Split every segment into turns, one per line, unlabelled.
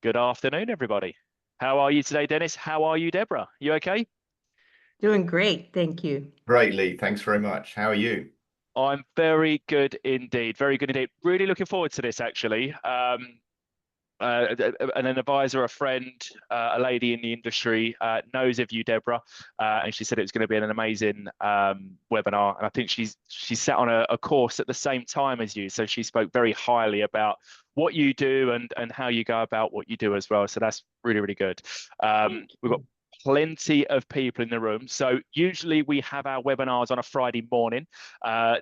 Good afternoon, everybody. How are you today, Dennis? How are you, Deborah? You okay?
Doing great, thank you.
Great, Lee. Thanks very much. How are you?
I'm very good indeed. Very good indeed. Really looking forward to this, actually. An advisor, a friend, a lady in the industry knows of you, Deborah, and she said it was going to be an amazing webinar. And I think she sat on a course at the same time as you, so she spoke very highly about what you do and how you go about what you do as well. So that's really, really good.
Thank
We've got
you.
plenty of people in the room. So usually we have our webinars on a Friday morning.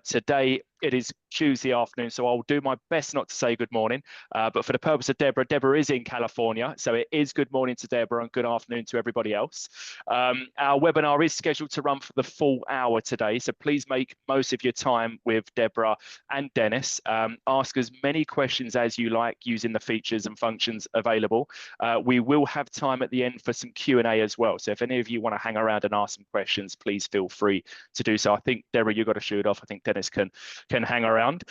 Today it is Tuesday afternoon, so I'll do my best not to say good morning. But for the purpose of Deborah, Deborah is in California, so it is good morning to Deborah and good afternoon to everybody else. Our webinar is scheduled to run for the full hour today, so please make most of your time with Deborah and Dennis. Ask as many questions as you like using the features and functions available. We will have time at the end for some Q&A as well, so if any of you want to hang around and ask some questions, please feel free to do so. I think, Deborah, you've got to shoot off. I think Dennis can hang around.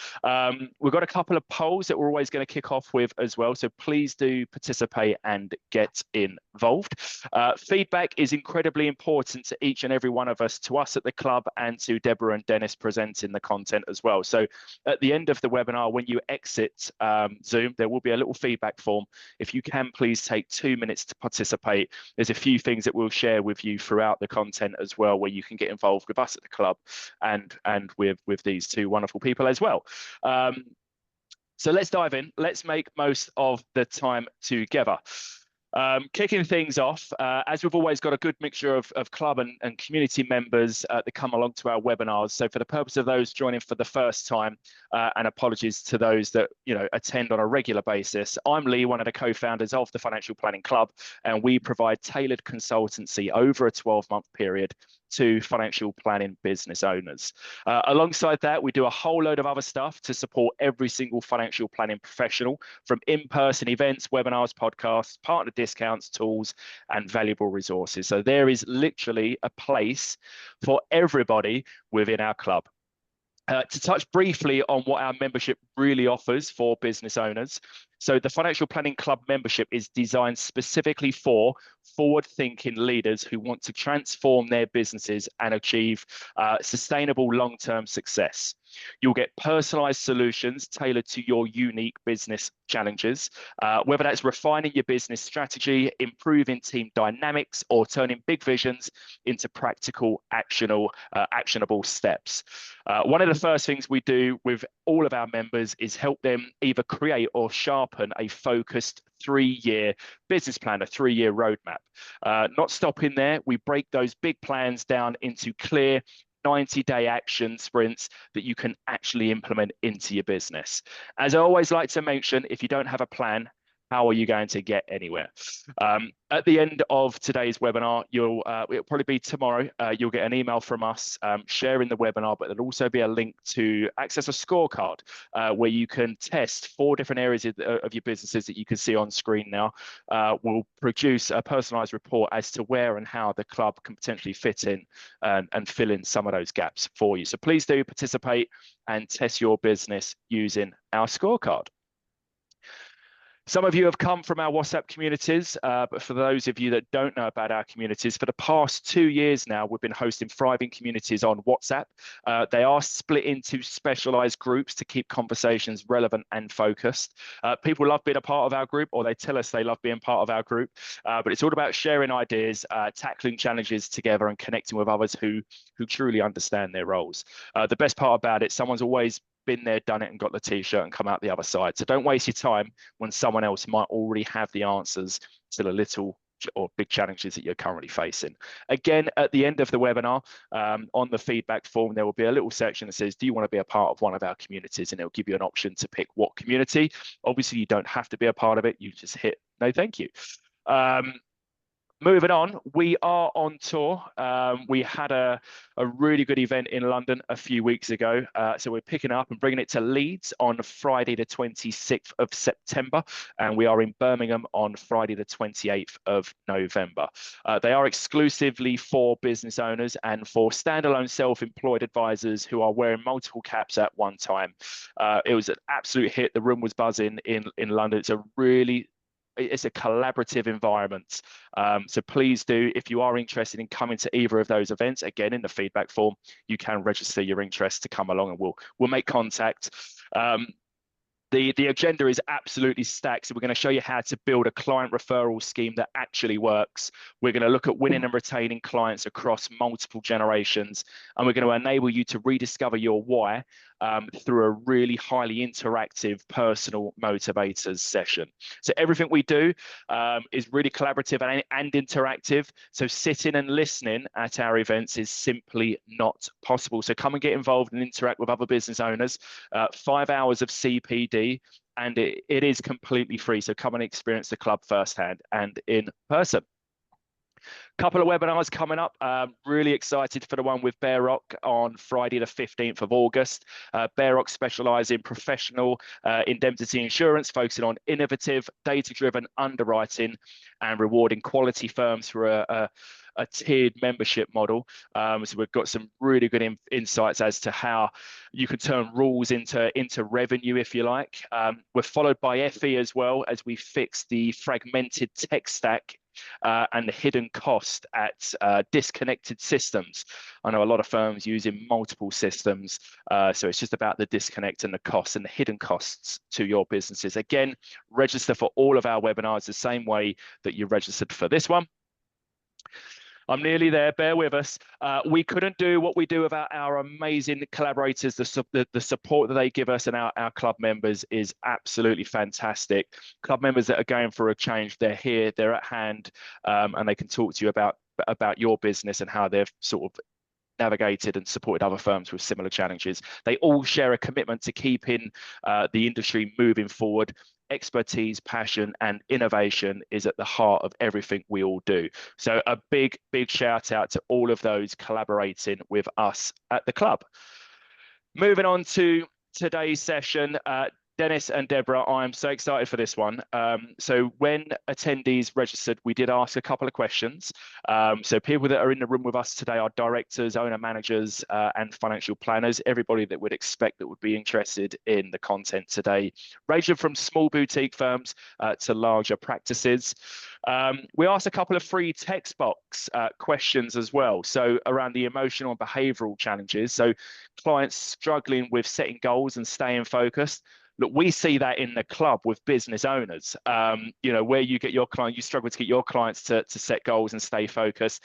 We've got a couple of polls that we're always going to kick off with as well, so please do participate and get involved. Feedback is incredibly important to each and every one of us, to us at the club and to Deborah and Dennis presenting the content as well. So at the end of the webinar, when you exit Zoom, there will be a little feedback form. If you can, please take 2 minutes to participate. There's a few things that we'll share with you throughout the content as well, where you can get involved with us at the club and with these two wonderful people as well. So let's dive in. Let's make most of the time together. Kicking things off, as we've always got a good mixture of club and community members that come along to our webinars. So for the purpose of those joining for the first time, and apologies to those that attend on a regular basis, I'm Lee, one of the co-founders of the Financial Planning Club, and we provide tailored consultancy over a 12-month period to financial planning business owners. Alongside that, we do a whole load of other stuff to support every single financial planning professional, from in-person events, webinars, podcasts, partner discounts, tools, and valuable resources. So there is literally a place for everybody within our club. To touch briefly on what our membership really offers for business owners. So the Financial Planning Club membership is designed specifically for forward-thinking leaders who want to transform their businesses and achieve sustainable long-term success. You'll get personalized solutions tailored to your unique business challenges, whether that's refining your business strategy, improving team dynamics, or turning big visions into practical, actionable steps. One of the first things we do with all of our members is help them either create or sharpen a focused 3-year business plan, a 3-year roadmap. Not stopping there, we break those big plans down into clear 90-day action sprints that you can actually implement into your business. As I always like to mention, if you don't have a plan, how are you going to get anywhere? At the end of today's webinar, it'll probably be tomorrow, you'll get an email from us sharing the webinar, but there'll also be a link to access a scorecard where you can test 4 different areas of your businesses that you can see on screen now. We'll produce a personalized report as to where and how the club can potentially fit in and fill in some of those gaps for you. So please do participate and test your business using our scorecard. Some of you have come from our WhatsApp communities, but for those of you that don't know about our communities, for the past 2 years now, we've been hosting thriving communities on WhatsApp. They are split into specialized groups to keep conversations relevant and focused. People love being a part of our group, or they tell us they love being part of our group, but it's all about sharing ideas, tackling challenges together, and connecting with others who truly understand their roles. The best part about it, someone's always been there, done it, and got the t-shirt and come out the other side. So don't waste your time when someone else might already have the answers to the little or big challenges that you're currently facing. Again, at the end of the webinar, on the feedback form, there will be a little section that says, do you want to be a part of one of our communities? And it'll give you an option to pick what community. Obviously, you don't have to be a part of it. You just hit no thank you. Moving on, we are on tour. We had a really good event in London a few weeks ago. So we're picking up and bringing it to Leeds on Friday, the 26th of September. And we are in Birmingham on Friday, the 28th of November. They are exclusively for business owners and for standalone self-employed advisors who are wearing multiple caps at one time. It was an absolute hit. The room was buzzing in London. It's a really it's a collaborative environment. So please do, if you are interested in coming to either of those events, again, in the feedback form, you can register your interest to come along, and we'll make contact. The agenda is absolutely stacked. So we're going to show you how to build a client referral scheme that actually works. We're going to look at winning and retaining clients across multiple generations. And we're going to enable you to rediscover your why through a really highly interactive personal motivators session. So everything we do is really collaborative and interactive. So sitting and listening at our events is simply not possible. So come and get involved and interact with other business owners. 5 hours of CPD, and it is completely free. So come and experience the club firsthand and in person. Couple of webinars coming up. Really excited for the one with Bear Rock on Friday, the 15th of August. Bear Rock specialise in professional indemnity insurance, focusing on innovative, data-driven underwriting and rewarding quality firms through a tiered membership model. So we've got some really good insights as to how you can turn rules into revenue, if you like. We're followed by FE as well, as we fix the fragmented tech stack and the hidden cost at disconnected systems. I know a lot of firms using multiple systems, so it's just about the disconnect and the costs and the hidden costs to your businesses. Again, register for all of our webinars the same way that you registered for this one. I'm nearly there, bear with us. We couldn't do what we do without our amazing collaborators. The support that they give us and our club members is absolutely fantastic. Club members that are going for a change, they're here, they're at hand, and they can talk to you about your business and how they've sort of navigated and supported other firms with similar challenges. They all share a commitment to keeping the industry moving forward. Expertise, passion, and innovation is at the heart of everything we all do. So a big shout out to all of those collaborating with us at the club. Moving on to today's session, Dennis and Deborah, I am so excited for this one. So when attendees registered, we did ask a couple of questions. So people that are in the room with us today are directors, owner managers, and financial planners, everybody that would expect that would be interested in the content today, ranging from small boutique firms to larger practices. We asked a couple of free text box questions as well. So around the emotional and behavioural challenges. So clients struggling with setting goals and staying focused. Look, we see that in the club with business owners, you know, where you get your client, you struggle to get your clients to set goals and stay focused.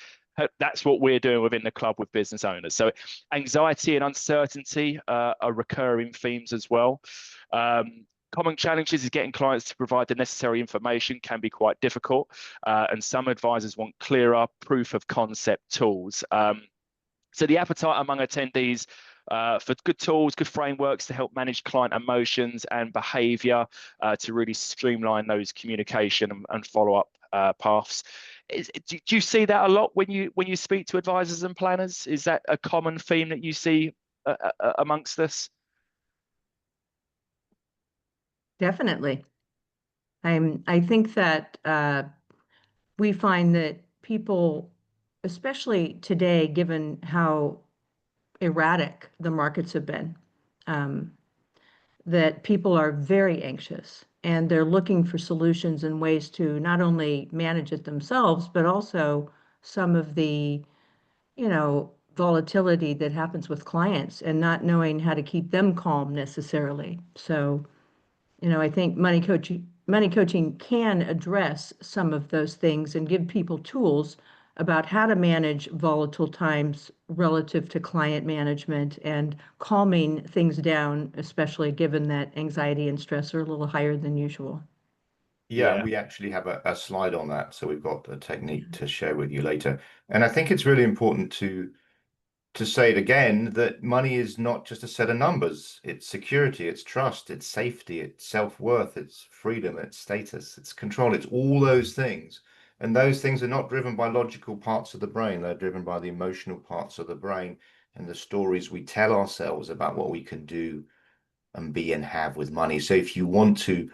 That's what we're doing within the club with business owners. So anxiety and uncertainty are recurring themes as well. Common challenges is getting clients to provide the necessary information can be quite difficult. And some advisors want clearer proof of concept tools. So the appetite among attendees for good tools, good frameworks to help manage client emotions and behaviour to really streamline those communication and follow-up paths. Do you see that a lot when you speak to advisors and planners? Is that a common theme that you see amongst us?
Definitely. I think that we find that people, especially today, given how erratic the markets have been, that people are very anxious and they're looking for solutions and ways to not only manage it themselves, but also some of the, volatility that happens with clients and not knowing how to keep them calm necessarily. So, I think money coaching can address some of those things and give people tools about how to manage volatile times relative to client management and calming things down, especially given that anxiety and stress are a little higher than usual.
Yeah, we actually have a slide on that, so we've got a technique to share with you later. And I think it's really important to say it again that money is not just a set of numbers. It's security, it's trust, it's safety, it's self-worth, it's freedom, it's status, it's control, it's all those things. And those things are not driven by logical parts of the brain. They're driven by the emotional parts of the brain and the stories we tell ourselves about what we can do and be and have with money. So if you want to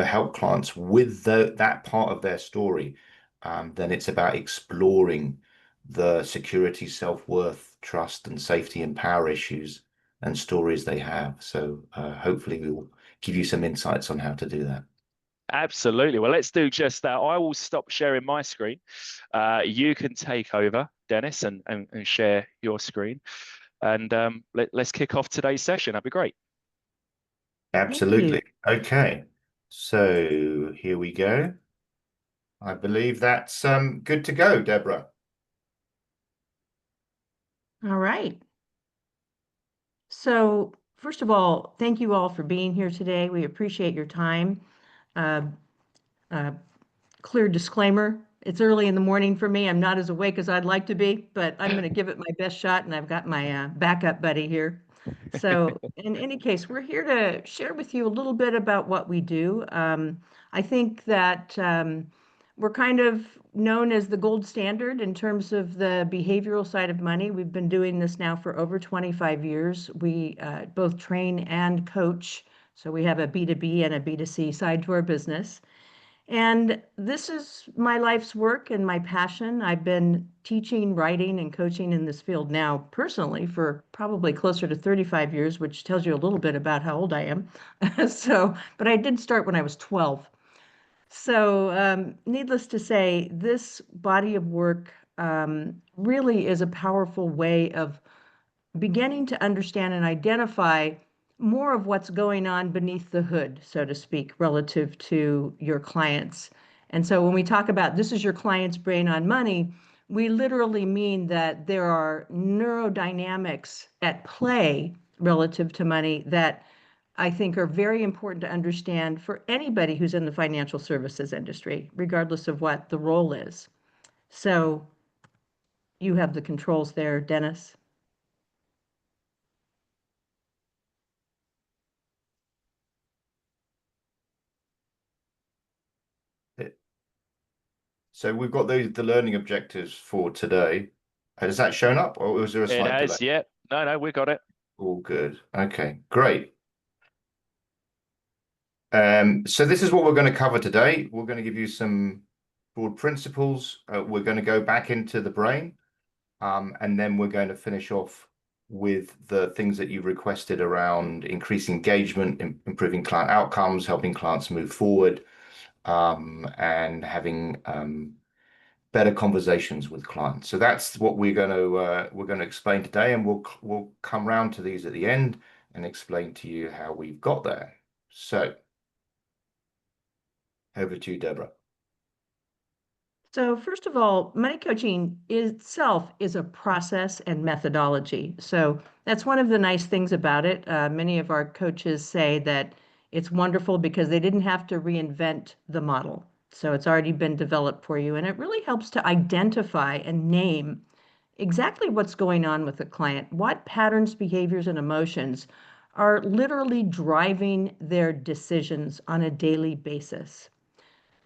help clients with that part of their story, then it's about exploring the security, self-worth, trust, and safety and power issues and stories they have. So hopefully we will give you some insights on how to do that.
Absolutely. Well, let's do just that. I will stop sharing my screen. You can take over, Dennis, and share your screen. And let's kick off today's session. That'd be great.
Absolutely. Okay. So here we go. I believe that's good to go, Deborah.
All right. So first of all, thank you all for being here today. We appreciate your time. Uh, uh, Clear disclaimer, it's early in the morning for me. I'm not as awake as I'd like to be, but I'm going to give it my best shot, and I've got my backup buddy here. So in any case, we're here to share with you a little bit about what we do. I think that we're kind of known as the gold standard in terms of the behavioral side of money. We've been doing this now for over 25 years. We both train and coach. So we have a B2B and a B2C side to our business. And this is my life's work and my passion. I've been teaching, writing, and coaching in this field now personally for probably closer to 35 years, which tells you a little bit about how old I am. But I did start when I was 12. So, needless to say, this body of work really is a powerful way of beginning to understand and identify more of what's going on beneath the hood, so to speak, relative to your clients. And so when we talk about this is your client's brain on money, we literally mean that there are neurodynamics at play relative to money that I think are very important to understand for anybody who's in the financial services industry, regardless of what the role is. So you have the controls there, Dennis.
So we've got the learning objectives for today. Has that shown up, or was there a
It
slight delay?
has, yeah. No, we got it.
All good. Okay, great. So this is what we're going to cover today. We're going to give you some broad principles. We're going to go back into the brain, and then we're going to finish off with the things that you've requested around increasing engagement, improving client outcomes, helping clients move forward, and having better conversations with clients. So that's what we're going to explain today, and we'll come round to these at the end and explain to you how we've got there. So over to you, Deborah.
So first of all, money coaching itself is a process and methodology. So that's one of the nice things about it. Many of our coaches say that it's wonderful because they didn't have to reinvent the model. So it's already been developed for you, and it really helps to identify and name exactly what's going on with the client, what patterns, behaviors, and emotions are literally driving their decisions on a daily basis.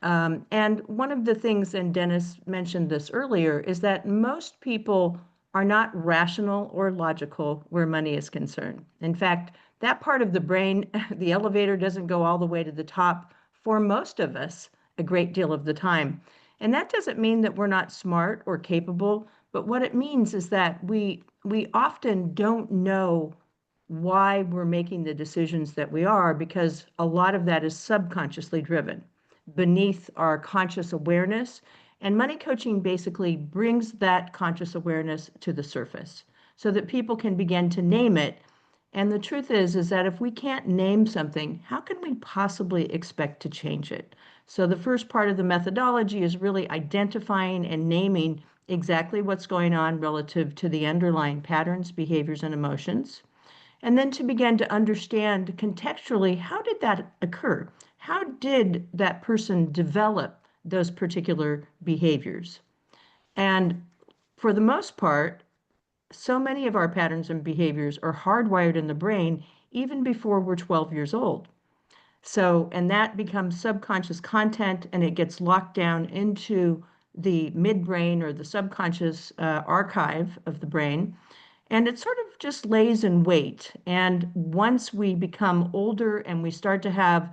And one of the things, and Dennis mentioned this earlier, is that most people are not rational or logical where money is concerned. In fact, that part of the brain, the elevator doesn't go all the way to the top for most of us a great deal of the time. And that doesn't mean that we're not smart or capable, but what it means is that we often don't know why we're making the decisions that we are because a lot of that is subconsciously driven beneath our conscious awareness. And money coaching basically brings that conscious awareness to the surface so that people can begin to name it. And the truth is that if we can't name something, how can we possibly expect to change it? So the first part of the methodology is really identifying and naming exactly what's going on relative to the underlying patterns, behaviors, and emotions. And then to begin to understand contextually, how did that occur? How did that person develop those particular behaviors? And for the most part, so many of our patterns and behaviors are hardwired in the brain even before we're 12 years old. So, and that becomes subconscious content and it gets locked down into the midbrain or the subconscious archive of the brain. And it sort of just lays in wait. And once we become older and we start to have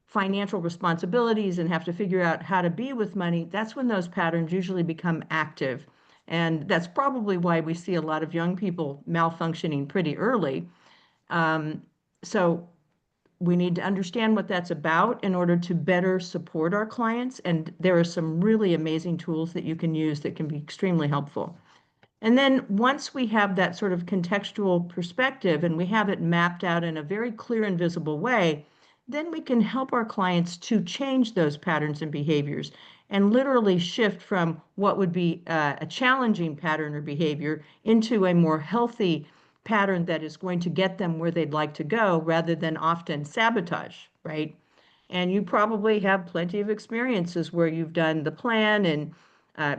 financial responsibilities and have to figure out how to be with money, that's when those patterns usually become active. And that's probably why we see a lot of young people malfunctioning pretty early. So we need to understand what that's about in order to better support our clients. And there are some really amazing tools that you can use that can be extremely helpful. And then once we have that sort of contextual perspective and we have it mapped out in a very clear and visible way, then we can help our clients to change those patterns and behaviors and literally shift from what would be a challenging pattern or behavior into a more healthy pattern that is going to get them where they'd like to go rather than often sabotage, right? And you probably have plenty of experiences where you've done the plan. And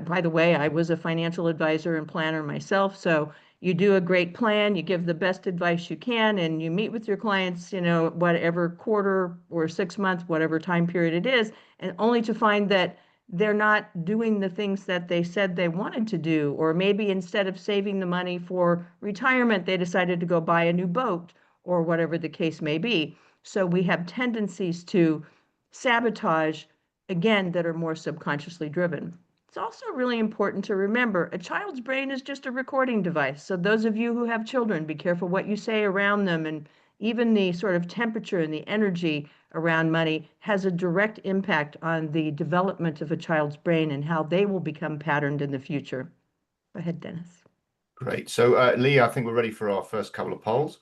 by the way, I was a financial advisor and planner myself. So you do a great plan, you give the best advice you can, and you meet with your clients, whatever quarter or 6 months, whatever time period it is, and only to find that they're not doing the things that they said they wanted to do. Or maybe instead of saving the money for retirement, they decided to go buy a new boat or whatever the case may be. So we have tendencies to sabotage, again, that are more subconsciously driven. It's also really important to remember a child's brain is just a recording device. So those of you who have children, be careful what you say around them, and even the sort of temperature and the energy around money has a direct impact on the development of a child's brain and how they will become patterned in the future. Go ahead, Dennis.
Great. So, Lee, I think we're ready for our first couple of polls.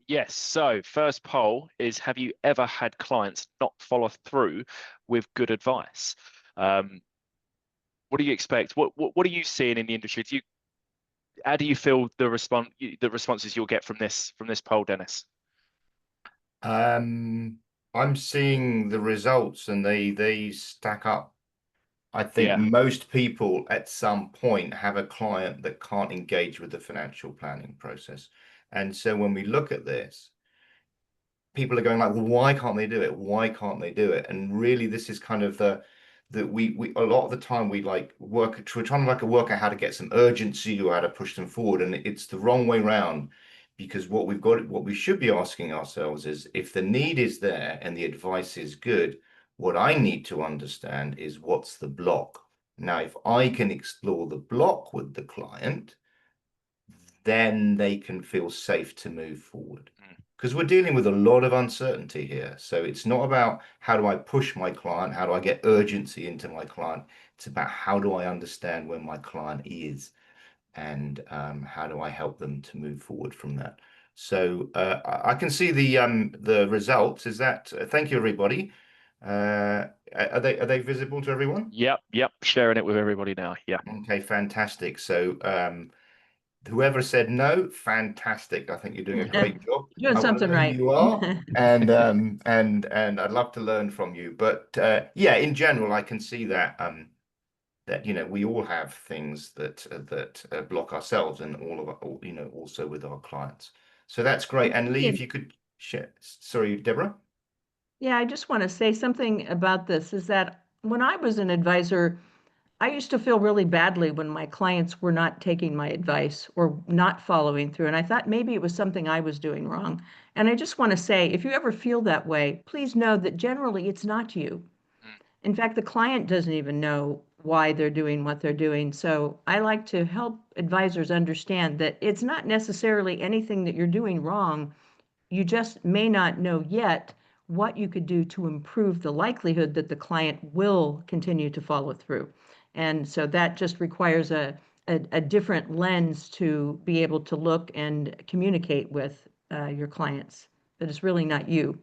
Yes. So first poll is, have you ever had clients not follow through with good advice? What do you expect? What are you seeing in the industry? How do you feel the responses you'll get from this poll, Dennis?
I'm seeing the results and they stack up. I think
Yeah.
most people at some point have a client that can't engage with the financial planning process. And so when we look at this, people are going like, well, why can't they do it? Why can't they do it? And really, this is kind of that we a lot of the time we like we're trying to work out how to get some urgency or how to push them forward, and it's the wrong way around. Because what we should be asking ourselves is, if the need is there and the advice is good, what I need to understand is what's the block. Now, if I can explore the block with the client, then they can feel safe to move forward. Because we're dealing with a lot of uncertainty here. So it's not about how do I push my client, how do I get urgency into my client. It's about how do I understand where my client is, and how do I help them to move forward from that. So I can see the results. Is that thank you, everybody. Are they visible to everyone?
Yep. Sharing it with everybody now. Yeah.
Okay, fantastic. So whoever said no, fantastic. I think you're doing a great job.
Doing
I want to
something
know who
right.
you are, and I'd love to learn from you. But yeah, in general, I can see that that we all have things that block ourselves, and also with our clients. So that's great. And Lee, if you could share. Sorry, Deborah.
Yeah, I just want to say something about this, is that when I was an advisor, I used to feel really badly when my clients were not taking my advice or not following through. And I thought maybe it was something I was doing wrong. And I just want to say, if you ever feel that way, please know that generally it's not you. In fact, the client doesn't even know why they're doing what they're doing. So I like to help advisors understand that it's not necessarily anything that you're doing wrong. You just may not know yet what you could do to improve the likelihood that the client will continue to follow through. And so that just requires a different lens to be able to look and communicate with your clients. But it's really not you.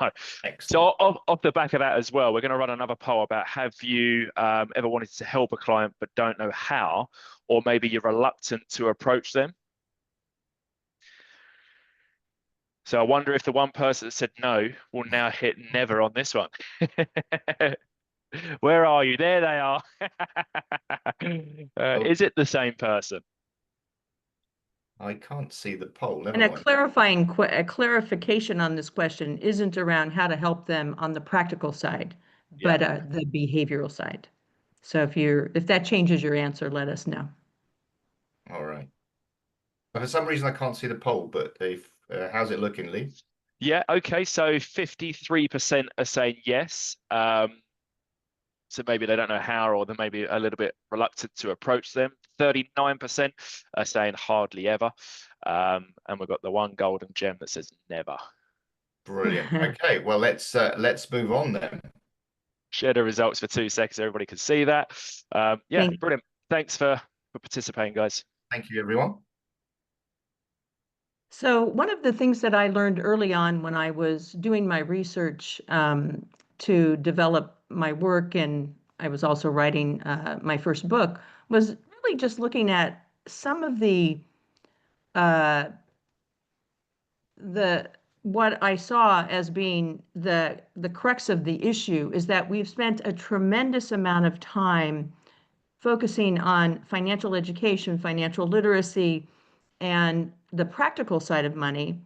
No.
Excellent.
So off the back of that as well, we're going to run another poll about, have you ever wanted to help a client but don't know how, or maybe you're reluctant to approach them? So I wonder if the one person that said no will now hit never on this one. Where are you? There they are. Is it the same person?
I can't see the poll. Never
And a
mind.
clarification on this question isn't around how to help them on the practical side, but the behavioral side. So if that changes your answer, let us know.
All right. For some reason, I can't see the poll, but if how's it looking, Lee?
Yeah, okay, so 53% are saying yes. So maybe they don't know how, or they may be a little bit reluctant to approach them. 39% are saying hardly ever. And we've got the one golden gem that says never.
Brilliant. Okay, well, let's move on then.
Share the results for 2 seconds. Everybody can see that. Yeah,
Thank
brilliant. Thanks for participating, guys.
Thank you, everyone.
So one of the things that I learned early on when I was doing my research to develop my work, and I was also writing my first book, was really just looking at some of uh, the what I saw as being the crux of the issue is that we've spent a tremendous amount of time focusing on financial education, financial literacy, and the practical side of money,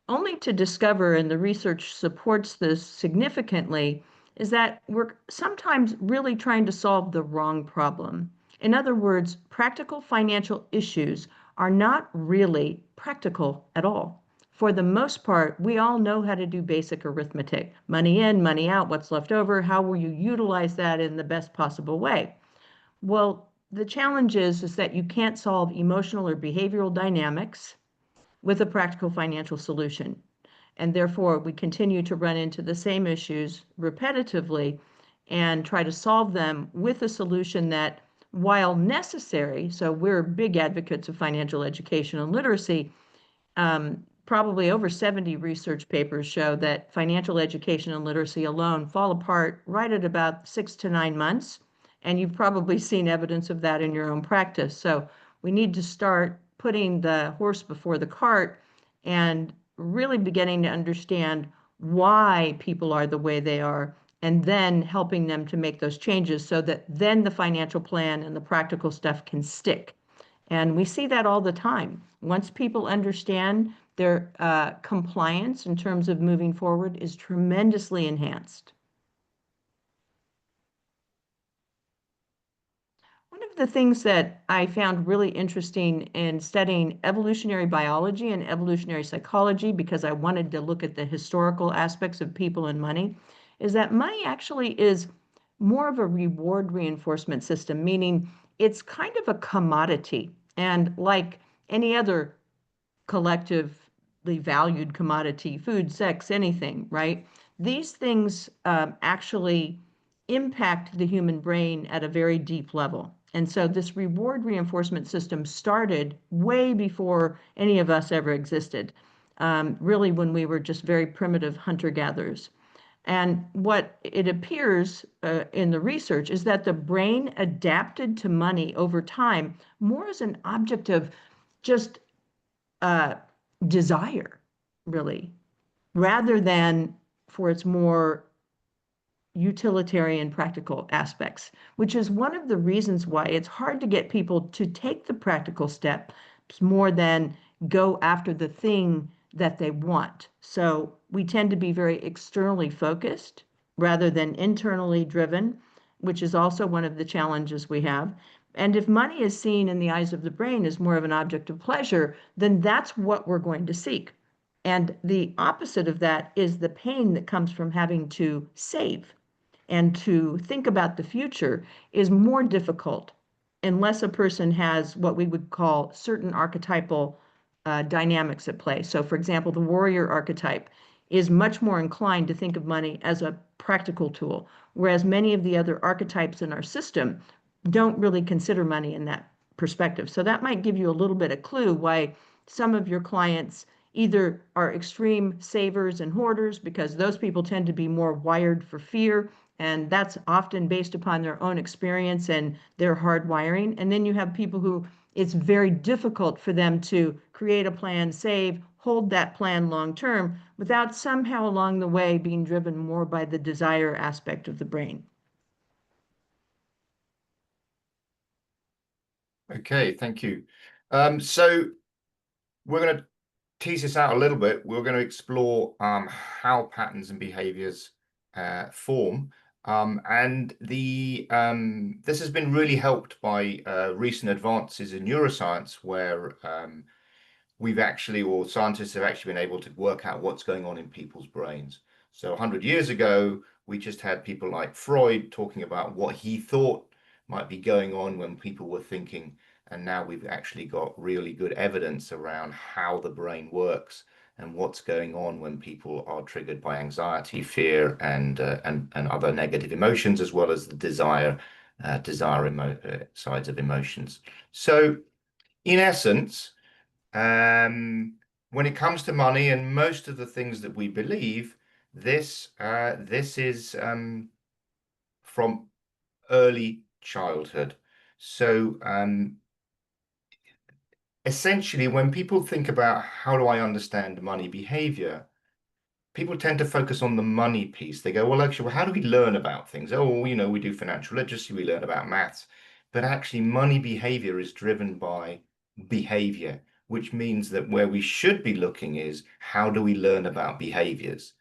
only to discover, and the research supports this significantly, is that we're sometimes really trying to solve the wrong problem. In other words, practical financial issues are not really practical at all. For the most part, we all know how to do basic arithmetic. Money in, money out, what's left over, how will you utilize that in the best possible way? Well, the challenge is that you can't solve emotional or behavioral dynamics with a practical financial solution. And therefore, we continue to run into the same issues repetitively and try to solve them with a solution that, while necessary, so we're big advocates of financial education and literacy, probably over 70 research papers show that financial education and literacy alone fall apart right at about 6 to 9 months. And you've probably seen evidence of that in your own practice. So we need to start putting the horse before the cart and really beginning to understand why people are the way they are, and then helping them to make those changes so that then the financial plan and the practical stuff can stick. And we see that all the time. Once people understand, their compliance in terms of moving forward is tremendously enhanced. One of the things that I found really interesting in studying evolutionary biology and evolutionary psychology, because I wanted to look at the historical aspects of people and money, is that money actually is more of a reward reinforcement system, meaning it's kind of a commodity. And like any other collectively valued commodity, food, sex, anything, right? These things actually impact the human brain at a very deep level. And so this reward reinforcement system started way before any of us ever existed, really when we were just very primitive hunter-gatherers. And what it appears in the research is that the brain adapted to money over time more as an object of just uh, desire, really, rather than for its more utilitarian practical aspects, which is one of the reasons why it's hard to get people to take the practical steps more than go after the thing that they want. So we tend to be very externally focused rather than internally driven, which is also one of the challenges we have. And if money is seen in the eyes of the brain as more of an object of pleasure, then that's what we're going to seek. And the opposite of that is the pain that comes from having to save and to think about the future is more difficult unless a person has what we would call certain archetypal dynamics at play. So, for example, the warrior archetype is much more inclined to think of money as a practical tool, whereas many of the other archetypes in our system don't really consider money in that perspective. So that might give you a little bit of clue why some of your clients either are extreme savers and hoarders, because those people tend to be more wired for fear, and that's often based upon their own experience and their hard wiring. And then you have people who it's very difficult for them to create a plan, save, hold that plan long term without somehow along the way being driven more by the desire aspect of the brain.
Okay, thank you. So we're going to tease this out a little bit. We're going to explore how patterns and behaviors form. And this has been really helped by recent advances in neuroscience, where we've actually, or scientists have actually been able to work out what's going on in people's brains. So 100 years ago, we just had people like Freud talking about what he thought might be going on when people were thinking. And now we've actually got really good evidence around how the brain works and what's going on when people are triggered by anxiety, fear, and other negative emotions, as well as the sides of emotions. So, in essence, when it comes to money and most of the things that we believe, this is from early childhood. So essentially, when people think about how do I understand money behavior, people tend to focus on the money piece. They go, well, actually, well, how do we learn about things? Oh, well, we do financial literacy, we learn about maths, but actually money behavior is driven by behavior, which means that where we should be looking is how do we learn about behaviors?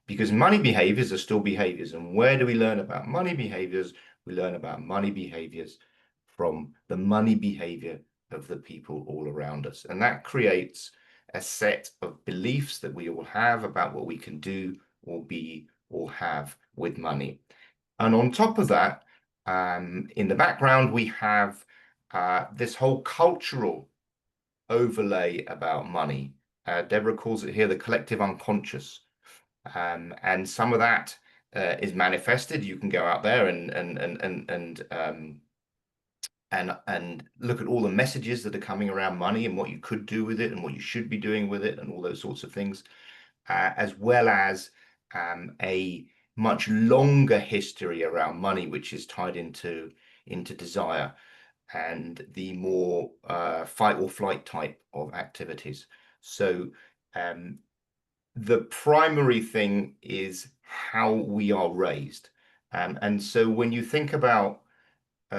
Because money behaviors are still behaviors. And where do we learn about money behaviors? We learn about money behaviors from the money behavior of the people all around us. And that creates a set of beliefs that we all have about what we can do or be or have with money. And on top of that, in the background, we have this whole cultural overlay about money. Deborah calls it here the collective unconscious. And some of that is manifested. You can go out there and look at all the messages that are coming around money and what you could do with it and what you should be doing with it and all those sorts of things, as well as a much longer history around money, which is tied into desire and the more fight or flight type of activities. So the primary thing is how we are raised. And so when you think about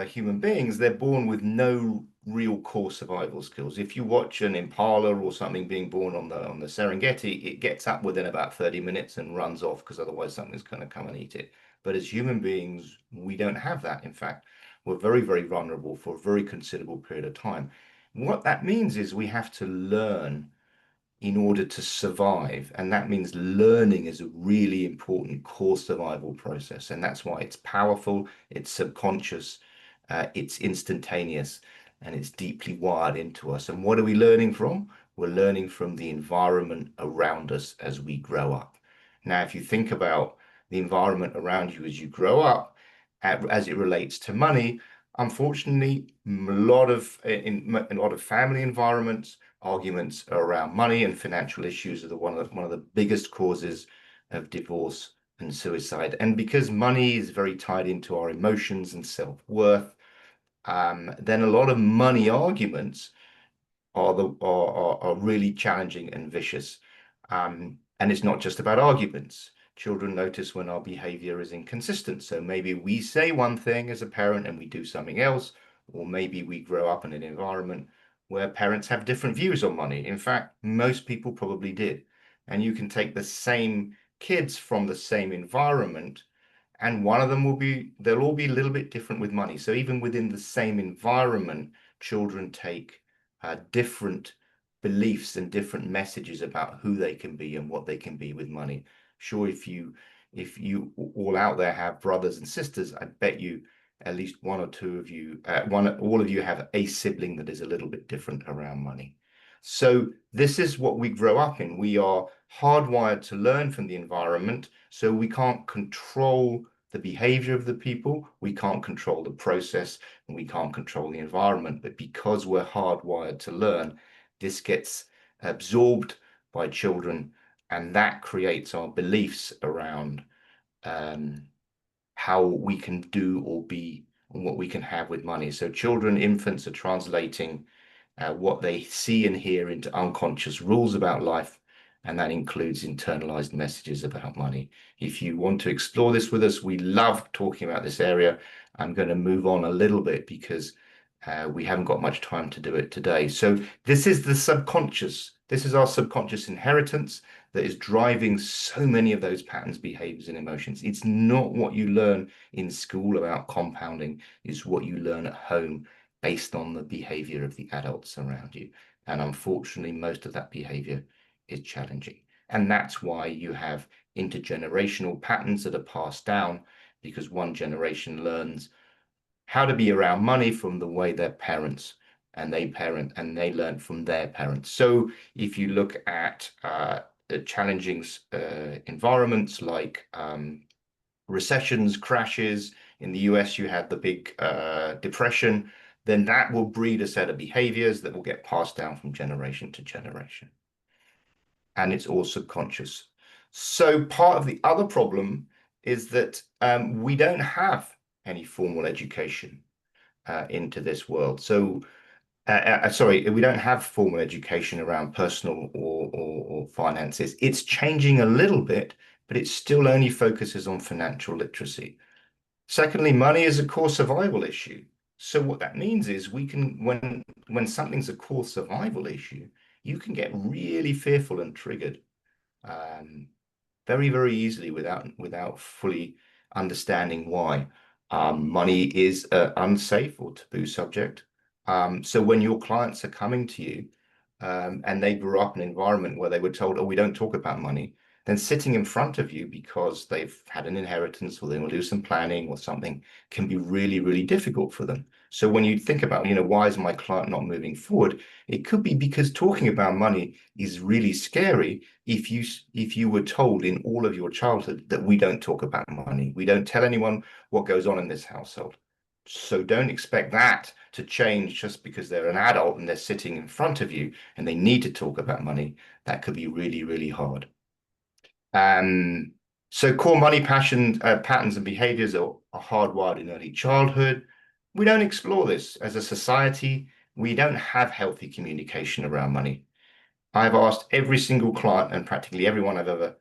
human beings, they're born with no real core survival skills. If you watch an impala or something being born on the Serengeti, it gets up within about 30 minutes and runs off because otherwise something's going to come and eat it. But as human beings, we don't have that. In fact, we're very, very vulnerable for a very considerable period of time. What that means is we have to learn in order to survive. And that means learning is a really important core survival process. And that's why it's powerful, it's subconscious, it's instantaneous, and it's deeply wired into us. And what are we learning from? We're learning from the environment around us as we grow up. Now, if you think about the environment around you as you grow up, as it relates to money, unfortunately, in a lot of family environments, arguments around money and financial issues are one of the biggest causes of divorce and suicide. And because money is very tied into our emotions and self-worth, then a lot of money arguments are really challenging and vicious. And it's not just about arguments. Children notice when our behavior is inconsistent. So maybe we say one thing as a parent and we do something else, or maybe we grow up in an environment where parents have different views on money. In fact, most people probably did. And you can take the same kids from the same environment, and one of them they'll all be a little bit different with money. So even within the same environment, children take different beliefs and different messages about who they can be and what they can be with money. Sure, if you all out there have brothers and sisters, I bet you at least one or two of you, all of you have a sibling that is a little bit different around money. So this is what we grow up in. We are hardwired to learn from the environment, so we can't control the behavior of the people, we can't control the process, and we can't control the environment. But because we're hardwired to learn, this gets absorbed by children, and that creates our beliefs around how we can do or be and what we can have with money. So children, infants are translating what they see and hear into unconscious rules about life, and that includes internalized messages about money. If you want to explore this with us, we love talking about this area. I'm going to move on a little bit because we haven't got much time to do it today. So this is the subconscious. This is our subconscious inheritance that is driving so many of those patterns, behaviors, and emotions. It's not what you learn in school about compounding, it's what you learn at home based on the behavior of the adults around you. And unfortunately, most of that behavior is challenging. And that's why you have intergenerational patterns that are passed down, because one generation learns how to be around money from the way their parents and they parent and they learn from their parents. So if you look at challenging environments like recessions, crashes, in the US, you had the big depression, then that will breed a set of behaviors that will get passed down from generation to generation. And it's all subconscious. So part of the other problem is that we don't have any formal education into this world. So, sorry, we don't have formal education around personal or finances. It's changing a little bit, but it still only focuses on financial literacy. Secondly, money is a core survival issue. So what that means is we can, when something's a core survival issue, you can get really fearful and triggered very, very easily without fully understanding why. Money is an unsafe or taboo subject. So when your clients are coming to you and they grew up in an environment where they were told, oh, we don't talk about money, then sitting in front of you because they've had an inheritance or they will do some planning or something can be really, really difficult for them. So when you think about, why is my client not moving forward? It could be because talking about money is really scary if you were told in all of your childhood that we don't talk about money. We don't tell anyone what goes on in this household. So don't expect that to change just because they're an adult and they're sitting in front of you and they need to talk about money. That could be really, really hard. So core money patterns and behaviors are hardwired in early childhood. We don't explore this as a society. We don't have healthy communication around money. I've asked every single client and practically everyone I've ever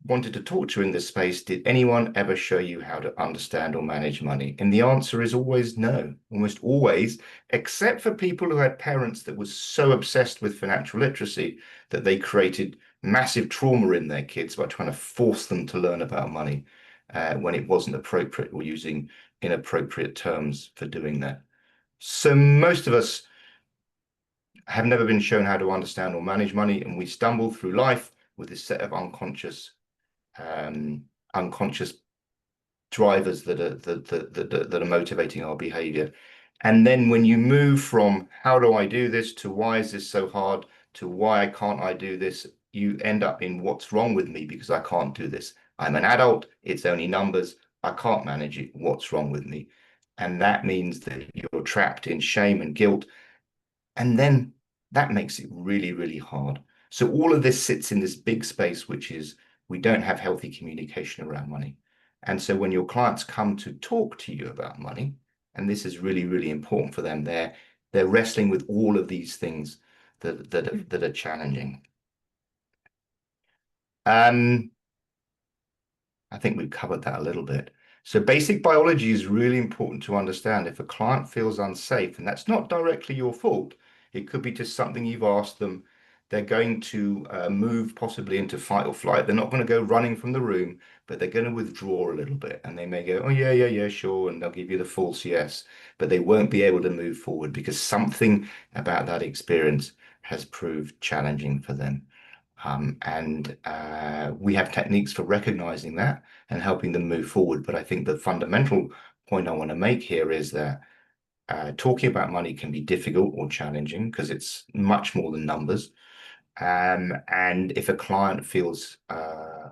wanted to talk to in this space, did anyone ever show you how to understand or manage money? And the answer is always no, almost always, except for people who had parents that were so obsessed with financial literacy that they created massive trauma in their kids by trying to force them to learn about money when it wasn't appropriate or using inappropriate terms for doing that. So most of us have never been shown how to understand or manage money, and we stumble through life with this set of unconscious drivers that are motivating our behavior. And then when you move from how do I do this to why is this so hard to why can't I do this, you end up in what's wrong with me because I can't do this. I'm an adult, it's only numbers, I can't manage it, what's wrong with me? And that means that you're trapped in shame and guilt. And then that makes it really, really hard. So all of this sits in this big space, which is we don't have healthy communication around money. And so when your clients come to talk to you about money, and this is really, really important for them, they're wrestling with all of these things that are challenging. I think we've covered that a little bit. So basic biology is really important to understand. If a client feels unsafe, and that's not directly your fault, it could be just something you've asked them. They're going to move possibly into fight or flight. They're not going to go running from the room, but they're going to withdraw a little bit. And they may go, oh, yeah, sure. And they'll give you the false yes, but they won't be able to move forward because something about that experience has proved challenging for them. We have techniques for recognizing that and helping them move forward. But I think the fundamental point I want to make here is that talking about money can be difficult or challenging because it's much more than numbers. And if a client feels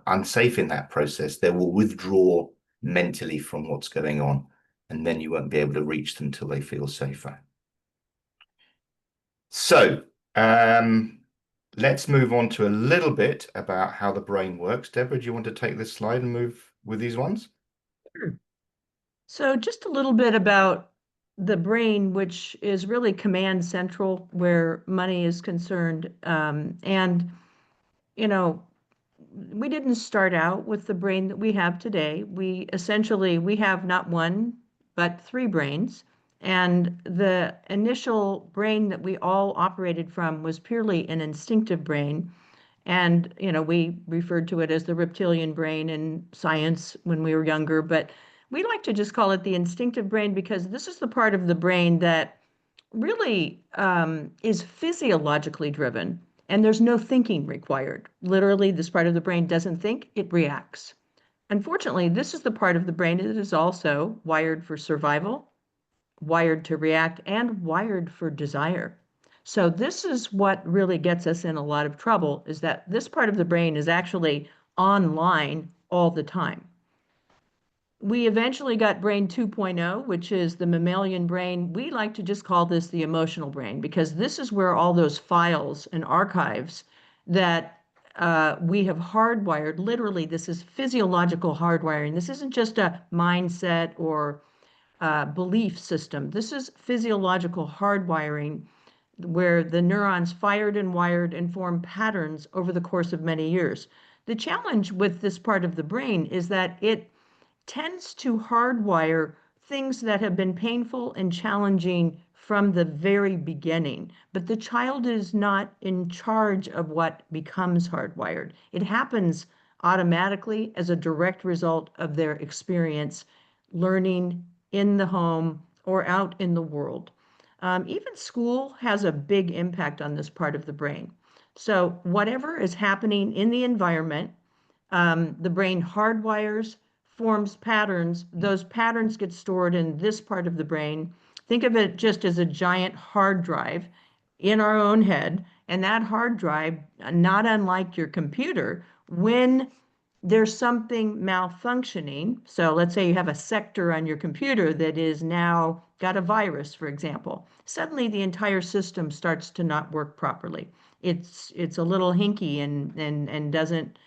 unsafe in that process, they will withdraw mentally from what's going on, and then you won't be able to reach them till they feel safer. So let's move on to a little bit about how the brain works. Deborah, do you want to take this slide and move with these ones?
Sure. So just a little bit about the brain, which is really command central where money is concerned. We didn't start out with the brain that we have today. We have not one, but three brains. And the initial brain that we all operated from was purely an instinctive brain. And, we referred to it as the reptilian brain in science when we were younger, but we like to just call it the instinctive brain because this is the part of the brain that really is physiologically driven, and there's no thinking required. Literally, this part of the brain doesn't think, it reacts. Unfortunately, this is the part of the brain that is also wired for survival, wired to react, and wired for desire. So this is what really gets us in a lot of trouble, is that this part of the brain is actually online all the time. We eventually got brain 2.0, which is the mammalian brain. We like to just call this the emotional brain, because this is where all those files and archives that we have hardwired, literally, this is physiological hardwiring. This isn't just a mindset or belief system. This is physiological hardwiring where the neurons fired and wired and formed patterns over the course of many years. The challenge with this part of the brain is that it tends to hardwire things that have been painful and challenging from the very beginning. But the child is not in charge of what becomes hardwired. It happens automatically as a direct result of their experience learning in the home or out in the world. Even school has a big impact on this part of the brain. So whatever is happening in the environment, the brain hardwires, forms patterns. Those patterns get stored in this part of the brain. Think of it just as a giant hard drive in our own head. And that hard drive, not unlike your computer, when there's something malfunctioning, so let's say you have a sector on your computer that is now got a virus, for example, suddenly the entire system starts to not work properly. It's a little hinky and doesn't,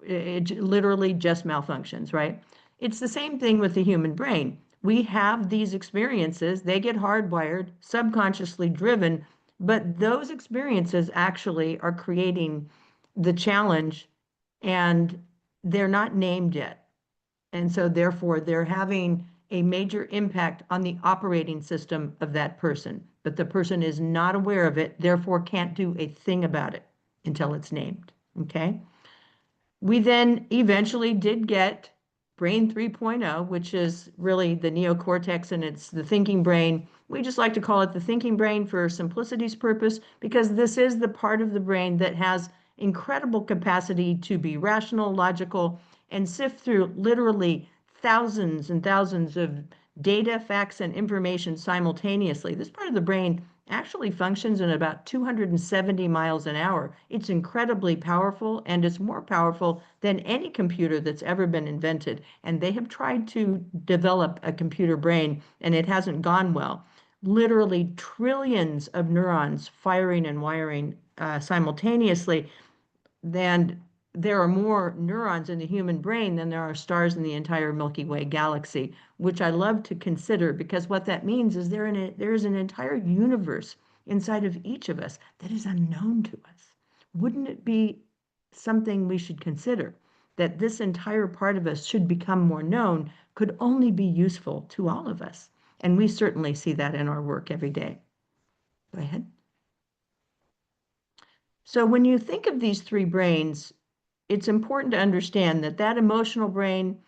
it literally just malfunctions, right? It's the same thing with the human brain. We have these experiences, they get hardwired, subconsciously driven, but those experiences actually are creating the challenge, and they're not named yet. And so therefore they're having a major impact on the operating system of that person, but the person is not aware of it, therefore can't do a thing about it until it's named, okay? We then eventually did get brain 3.0, which is really the neocortex, and it's the thinking brain. We just like to call it the thinking brain for simplicity's purpose, because this is the part of the brain that has incredible capacity to be rational, logical, and sift through literally thousands and thousands of data, facts, and information simultaneously. This part of the brain actually functions at about 270 miles an hour. It's incredibly powerful, and it's more powerful than any computer that's ever been invented. And they have tried to develop a computer brain, and it hasn't gone well. Literally trillions of neurons firing and wiring simultaneously. Then there are more neurons in the human brain than there are stars in the entire Milky Way galaxy, which I love to consider, because what that means is there is an entire universe inside of each of us that is unknown to us. Wouldn't it be something we should consider, that this entire part of us should become more known, could only be useful to all of us? And we certainly see that in our work every day. Go ahead. So when you think of these three brains, it's important to understand that that emotional brain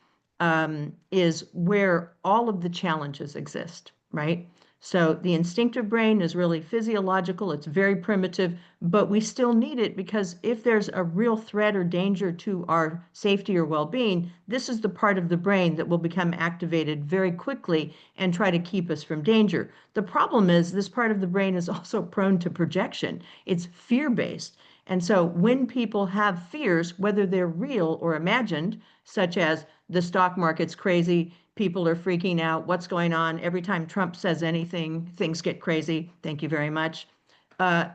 is where all of the challenges exist, right? So the instinctive brain is really physiological, it's very primitive, but we still need it, because if there's a real threat or danger to our safety or well-being, this is the part of the brain that will become activated very quickly and try to keep us from danger. The problem is this part of the brain is also prone to projection. It's fear-based. And so when people have fears, whether they're real or imagined, such as the stock market's crazy, people are freaking out, what's going on? Every time Trump says anything, things get crazy. Thank you very much.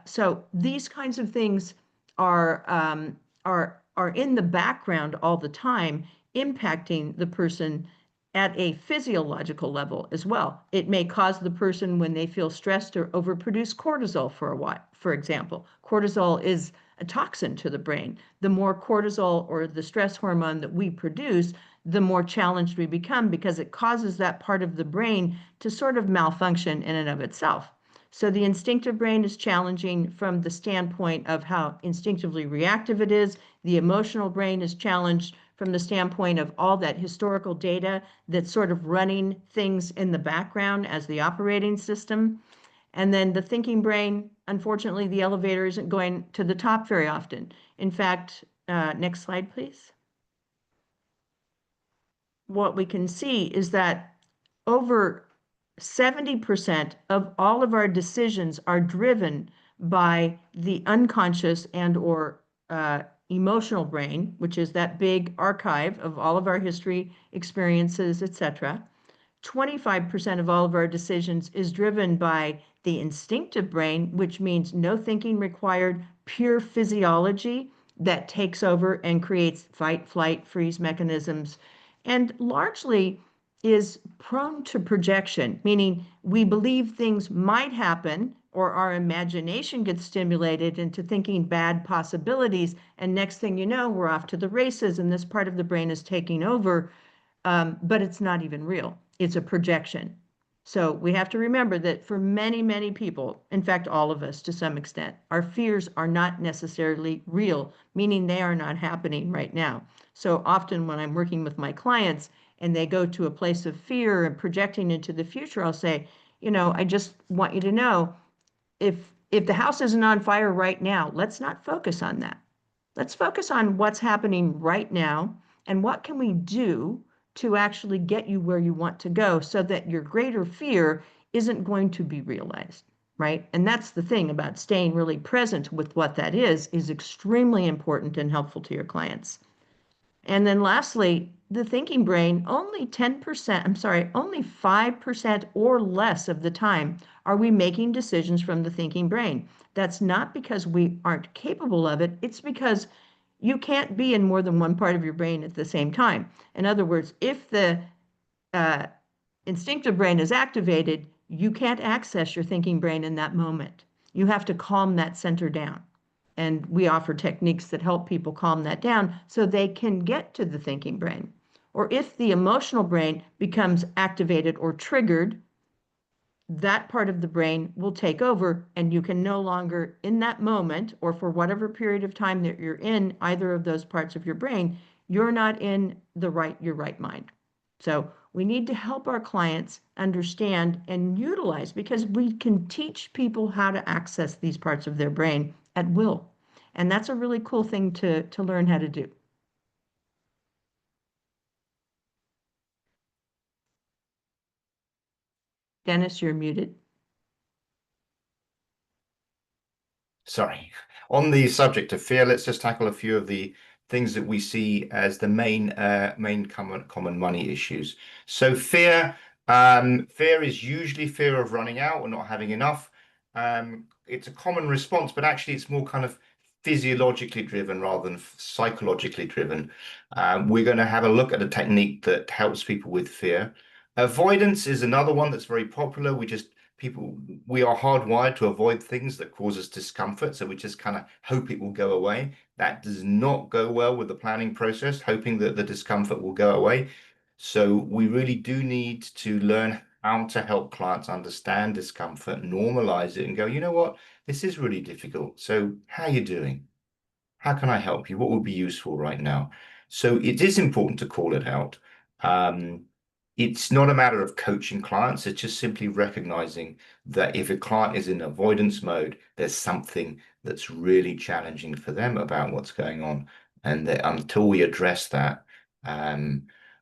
So these kinds of things are in the background all the time, impacting the person at a physiological level as well. It may cause the person, when they feel stressed, to overproduce cortisol for a while. For example, cortisol is a toxin to the brain. The more cortisol, or the stress hormone, that we produce, the more challenged we become, because it causes that part of the brain to sort of malfunction in and of itself. So the instinctive brain is challenging from the standpoint of how instinctively reactive it is. The emotional brain is challenged from the standpoint of all that historical data that's sort of running things in the background as the operating system. And then the thinking brain, unfortunately, the elevator isn't going to the top very often. In fact, next slide, please. What we can see is that over 70% of all of our decisions are driven by the unconscious and or emotional brain, which is that big archive of all of our history, experiences, etc. 25% of all of our decisions is driven by the instinctive brain, which means no thinking required, pure physiology that takes over and creates fight, flight, freeze mechanisms, and largely is prone to projection, meaning we believe things might happen or our imagination gets stimulated into thinking bad possibilities. And next thing you know, we're off to the races and this part of the brain is taking over, but it's not even real. It's a projection. So we have to remember that for many, many people, in fact, all of us to some extent, our fears are not necessarily real, meaning they are not happening right now. So often when I'm working with my clients and they go to a place of fear and projecting into the future, I'll say, I just want you to know if the house isn't on fire right now, let's not focus on that. Let's focus on what's happening right now and what can we do to actually get you where you want to go so that your greater fear isn't going to be realized, right? And that's the thing about staying really present with what that is extremely important and helpful to your clients. And then lastly, the thinking brain, only 10%, I'm sorry, only 5% or less of the time are we making decisions from the thinking brain. That's not because we aren't capable of it. It's because you can't be in more than one part of your brain at the same time. In other words, if the instinctive brain is activated, you can't access your thinking brain in that moment. You have to calm that center down. And we offer techniques that help people calm that down so they can get to the thinking brain. Or if the emotional brain becomes activated or triggered, that part of the brain will take over and you can no longer in that moment or for whatever period of time that you're in either of those parts of your brain, you're not in your right mind. So we need to help our clients understand and utilize because we can teach people how to access these parts of their brain at will. And that's a really cool thing to learn how to do. Dennis, you're muted.
Sorry. On the subject of fear, let's just tackle a few of the things that we see as the main common money issues. So fear is usually fear of running out or not having enough. It's a common response, but actually it's more kind of physiologically driven rather than psychologically driven. We're going to have a look at a technique that helps people with fear. Avoidance is another one that's very popular. We are hardwired to avoid things that cause us discomfort, so we just kind of hope it will go away. That does not go well with the planning process, hoping that the discomfort will go away. So we really do need to learn how to help clients understand discomfort, normalize it, and go, you know what, this is really difficult. So how are you doing? How can I help you? What would be useful right now? So it is important to call it out. It's not a matter of coaching clients. It's just simply recognizing that if a client is in avoidance mode, there's something that's really challenging for them about what's going on. And that until we address that,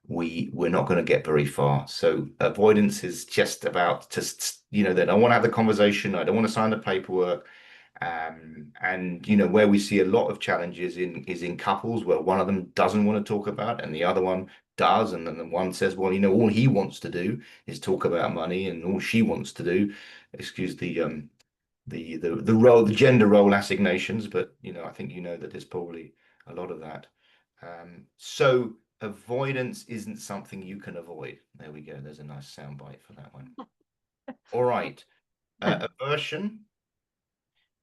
we're not going to get very far. So avoidance is just about they don't want to have the conversation. I don't want to sign the paperwork. And where we see a lot of challenges is in couples where one of them doesn't want to talk about it and the other one does, and then the one says, well, all he wants to do is talk about money, and all she wants to do, excuse the gender role assignations, but I think that there's probably a lot of that. So avoidance isn't something you can avoid. There we go. There's a nice soundbite for that one. All right. Aversion.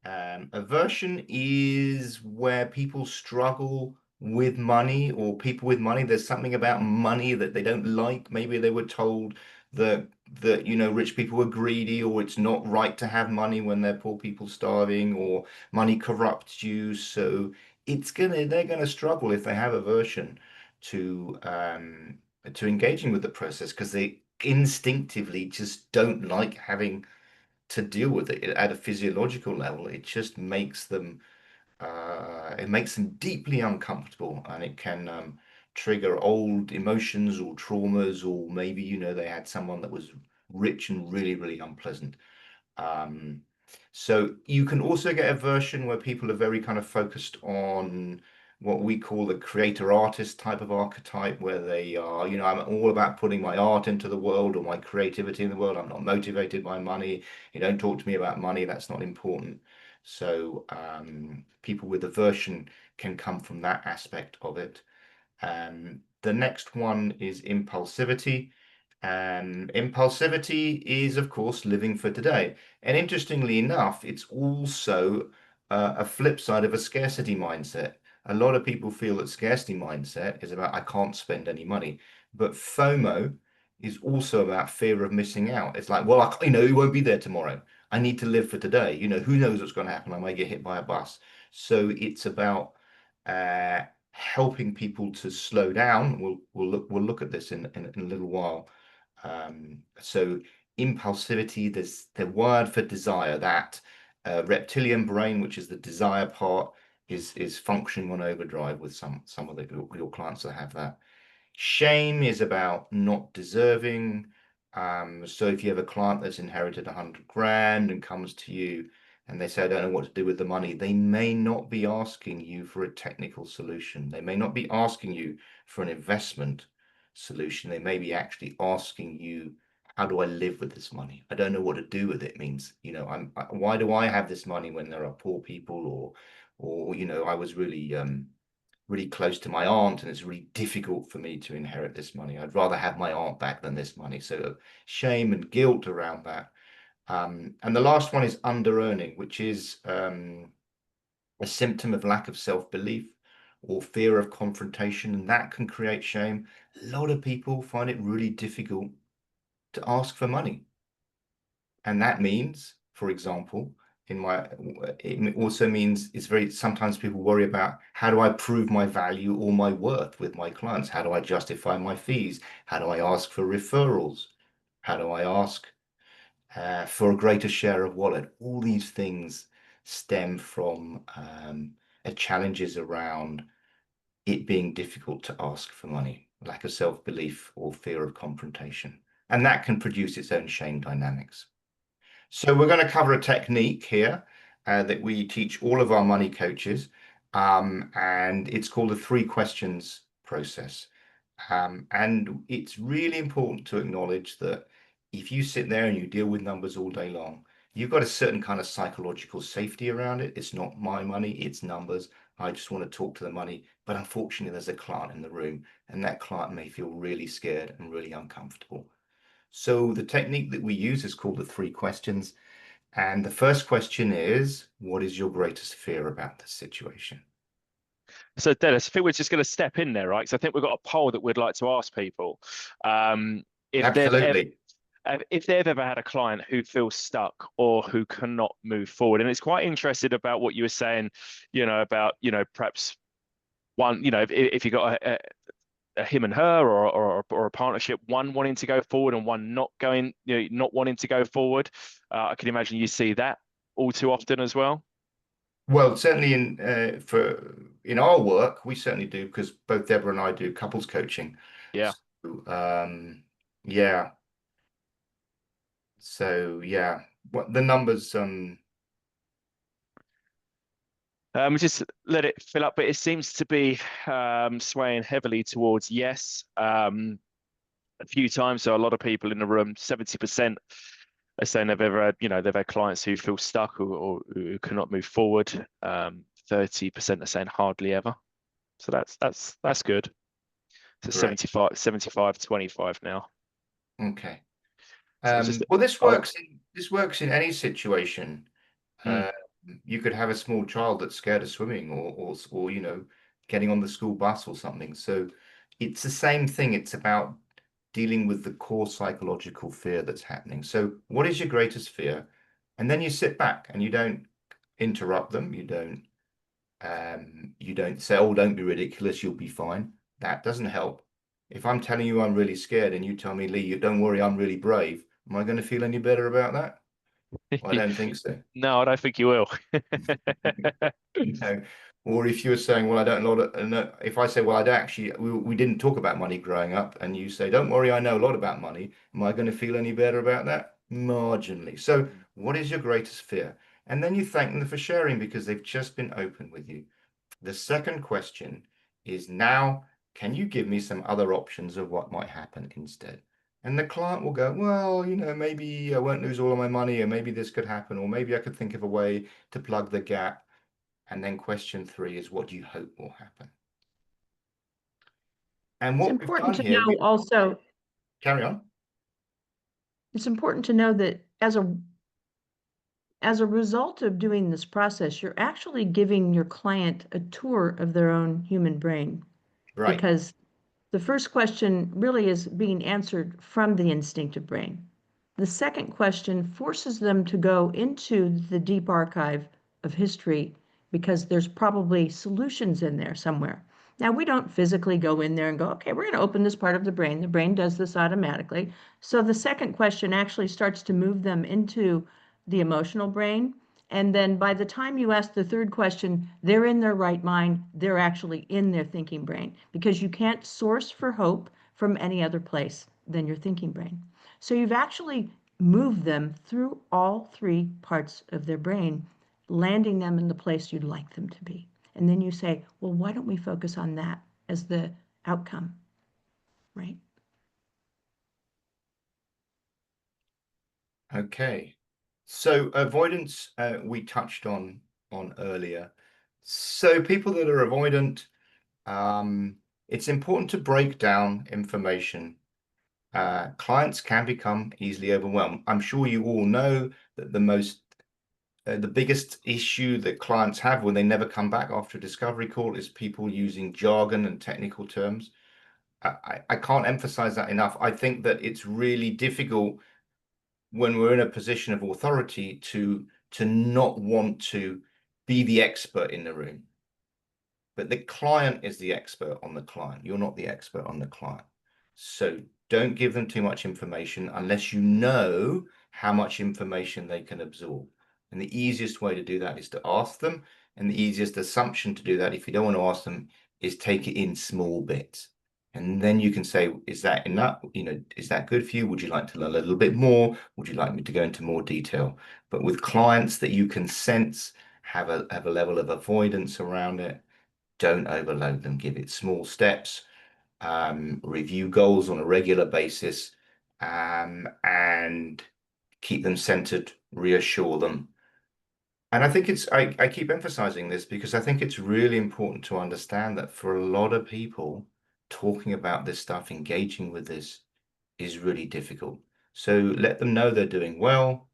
Aversion is where people struggle with money, or people with money. There's something about money that they don't like. Maybe they were told that rich people were greedy, or it's not right to have money when they're poor people starving, or money corrupts you. So they're gonna struggle if they have aversion to engaging with the process because they instinctively just don't like having to deal with it at a physiological level. It just makes them deeply uncomfortable, and it can trigger old emotions or traumas, or maybe they had someone that was rich and really, really unpleasant. So you can also get a version where people are very kind of focused on what we call the creator artist type of archetype, where they are, you know, I'm all about putting my art into the world or my creativity in the world. I'm not motivated by money. You don't talk to me about money. That's not important. So people with aversion can come from that aspect of it. The next one is impulsivity. And impulsivity is, of course, living for today. And interestingly enough, it's also a flip side of a scarcity mindset. A lot of people feel that scarcity mindset is about I can't spend any money, but FOMO is also about fear of missing out. It's like, well, you know, it won't be there tomorrow. I need to live for today. You know, who knows what's going to happen? I might get hit by a bus. So it's about helping people to slow down. We'll look at this in a little while. So impulsivity, there's the word for desire, that reptilian brain, which is the desire part, is functioning on overdrive with some of your clients that have that. Shame is about not deserving. So if you have a client that's inherited 100 grand and comes to you and they say, I don't know what to do with the money, they may not be asking you for a technical solution. They may not be asking you for an investment solution. They may be actually asking you, how do I live with this money? I don't know what to do with it. Means, you know, why do I have this money when there are poor people, or you know, I was really really close to my aunt and it's really difficult for me to inherit this money. I'd rather have my aunt back than this money. So shame and guilt around that. And the last one is under earning, which is a symptom of lack of self-belief or fear of confrontation, and that can create shame. A lot of people find it really difficult to ask for money. And that means, for example, it also means it's very, sometimes people worry about, how do I prove my value or my worth with my clients? How do I justify my fees? How do I ask for referrals? How do I ask for a greater share of wallet? All these things stem from challenges around it being difficult to ask for money, lack of self-belief or fear of confrontation. And that can produce its own shame dynamics. So we're going to cover a technique here that we teach all of our money coaches, and it's called the 3 questions process. And it's really important to acknowledge that if you sit there and you deal with numbers all day long, you've got a certain kind of psychological safety around it. It's not my money, it's numbers. I just want to talk to the money. But unfortunately, there's a client in the room, and that client may feel really scared and really uncomfortable. So the technique that we use is called the 3 questions. And the first question is, what is your greatest fear about this situation?
So Dennis, I think we're just going to step in there, right? Because I think we've got a poll that we'd like to ask people.
Absolutely.
If they've ever had a client who feels stuck or who cannot move forward. And it's quite interested about what you were saying, you know, about, you know, perhaps one, you know, if you got a him and her or a partnership, one wanting to go forward and one not going, you know, not wanting to go forward. I can imagine you see that all too often as well.
Well, certainly in our work, we certainly do, because both Deborah and I do couples coaching.
Yeah.
So, yeah. So yeah, what the numbers?
Just let it fill up, but it seems to be swaying heavily towards yes. A few times, so a lot of people in the room, 70% are saying they've ever had, you know, they've had clients who feel stuck or who cannot move forward. 30% are saying hardly ever. So that's good. So
Great.
75, 25 now.
Okay.
So just
Well, this works in any situation. You could have a small child that's scared of swimming, or you know, getting on the school bus or something. So it's the same thing. It's about dealing with the core psychological fear that's happening. So what is your greatest fear? And then you sit back and you don't interrupt them. You don't say, oh, don't be ridiculous, you'll be fine. That doesn't help. If I'm telling you I'm really scared and you tell me, Lee, you don't worry, I'm really brave, am I going to feel any better about that? Well, I don't think so.
No, I don't think you will.
No. Or if you're saying, well, I don't know, no, if I say, well, I don't actually, we didn't talk about money growing up, and you say, don't worry, I know a lot about money. Am I going to feel any better about that? Marginally. So what is your greatest fear? And then you thank them for sharing because they've just been open with you. The second question is now, can you give me some other options of what might happen instead? And the client will go, well, maybe I won't lose all of my money, or maybe this could happen, or maybe I could think of a way to plug the gap. And then question 3 is, what do you hope will happen? And
It's
what we've
important
done
to
here,
know
we
also,
carry on.
it's important to know that as a result of doing this process, you're actually giving your client a tour of their own human brain,
Right.
because the first question really is being answered from the instinctive brain. The second question forces them to go into the deep archive of history because there's probably solutions in there somewhere. Now, we don't physically go in there and go, okay, we're going to open this part of the brain. The brain does this automatically. So the second question actually starts to move them into the emotional brain. And then by the time you ask the third question, they're in their right mind. They're actually in their thinking brain, because you can't source for hope from any other place than your thinking brain. So you've actually moved them through all 3 parts of their brain, landing them in the place you'd like them to be. And then you say, well, why don't we focus on that as the outcome, right?
Okay. So avoidance, we touched on earlier. So people that are avoidant, it's important to break down information. Clients can become easily overwhelmed. I'm sure you all know that the biggest issue that clients have when they never come back after a discovery call is people using jargon and technical terms. I can't emphasize that enough. I think that it's really difficult when we're in a position of authority to not want to be the expert in the room. But the client is the expert on the client. You're not the expert on the client. So don't give them too much information unless you know how much information they can absorb. And the easiest way to do that is to ask them. And the easiest assumption to do that, if you don't want to ask them, is take it in small bits. And then you can say, is that enough? Is that good for you? Would you like to learn a little bit more? Would you like me to go into more detail? But with clients that you can sense have a level of avoidance around it, don't overload them. Give it small steps. Review goals on a regular basis, and keep them centered, reassure them. And I think I keep emphasizing this because I think it's really important to understand that for a lot of people, talking about this stuff, engaging with this is really difficult. So let them know they're doing well.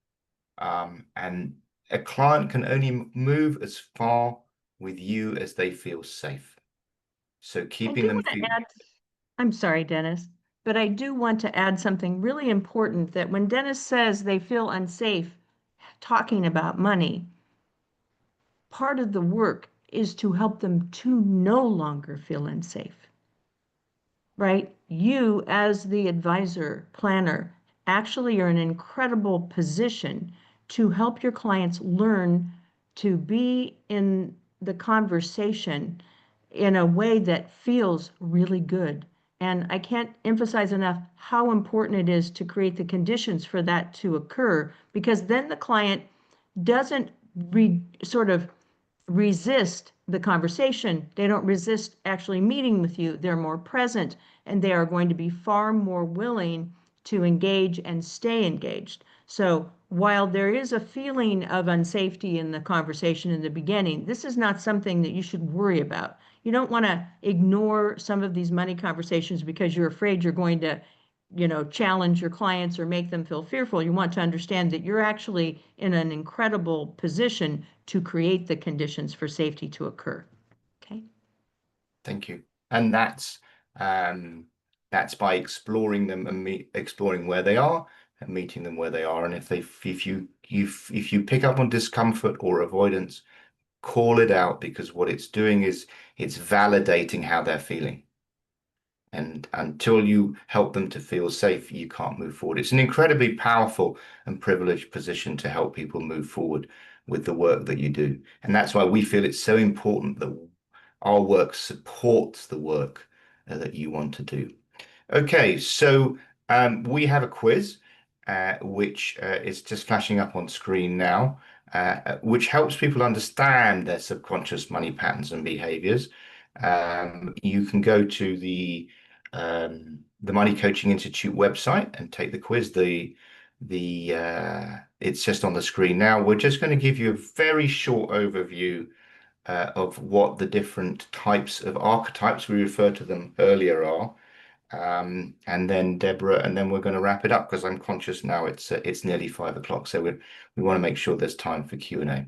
And a client can only move as far with you as they feel safe. So
I
keeping
do
them
want to
feel
add, I'm sorry, Dennis, but I do want to add something really important, that when Dennis says they feel unsafe talking about money, part of the work is to help them to no longer feel unsafe, right? You, as the advisor, planner, actually are in an incredible position to help your clients learn to be in the conversation in a way that feels really good. And I can't emphasize enough how important it is to create the conditions for that to occur, because then the client doesn't sort of resist the conversation. They don't resist actually meeting with you. They're more present, and they are going to be far more willing to engage and stay engaged. So while there is a feeling of unsafety in the conversation in the beginning, this is not something that you should worry about. You don't want to ignore some of these money conversations because you're afraid you're going to challenge your clients or make them feel fearful. You want to understand that you're actually in an incredible position to create the conditions for safety to occur. Okay.
Thank you. And that's by exploring them and exploring where they are and meeting them where they are. And if you pick up on discomfort or avoidance, call it out, because what it's doing is it's validating how they're feeling. And until you help them to feel safe, you can't move forward. It's an incredibly powerful and privileged position to help people move forward with the work that you do. And that's why we feel it's so important that our work supports the work that you want to do. Okay, so we have a quiz, which is just flashing up on screen now, which helps people understand their subconscious money patterns and behaviors. You can go to the Money Coaching Institute website and take the quiz. It's just on the screen now. We're just going to give you a very short overview of what the different types of archetypes, we referred to them earlier, are. And then Deborah, and then we're going to wrap it up because I'm conscious now it's nearly 5 o'clock, so we want to make sure there's time for Q&A.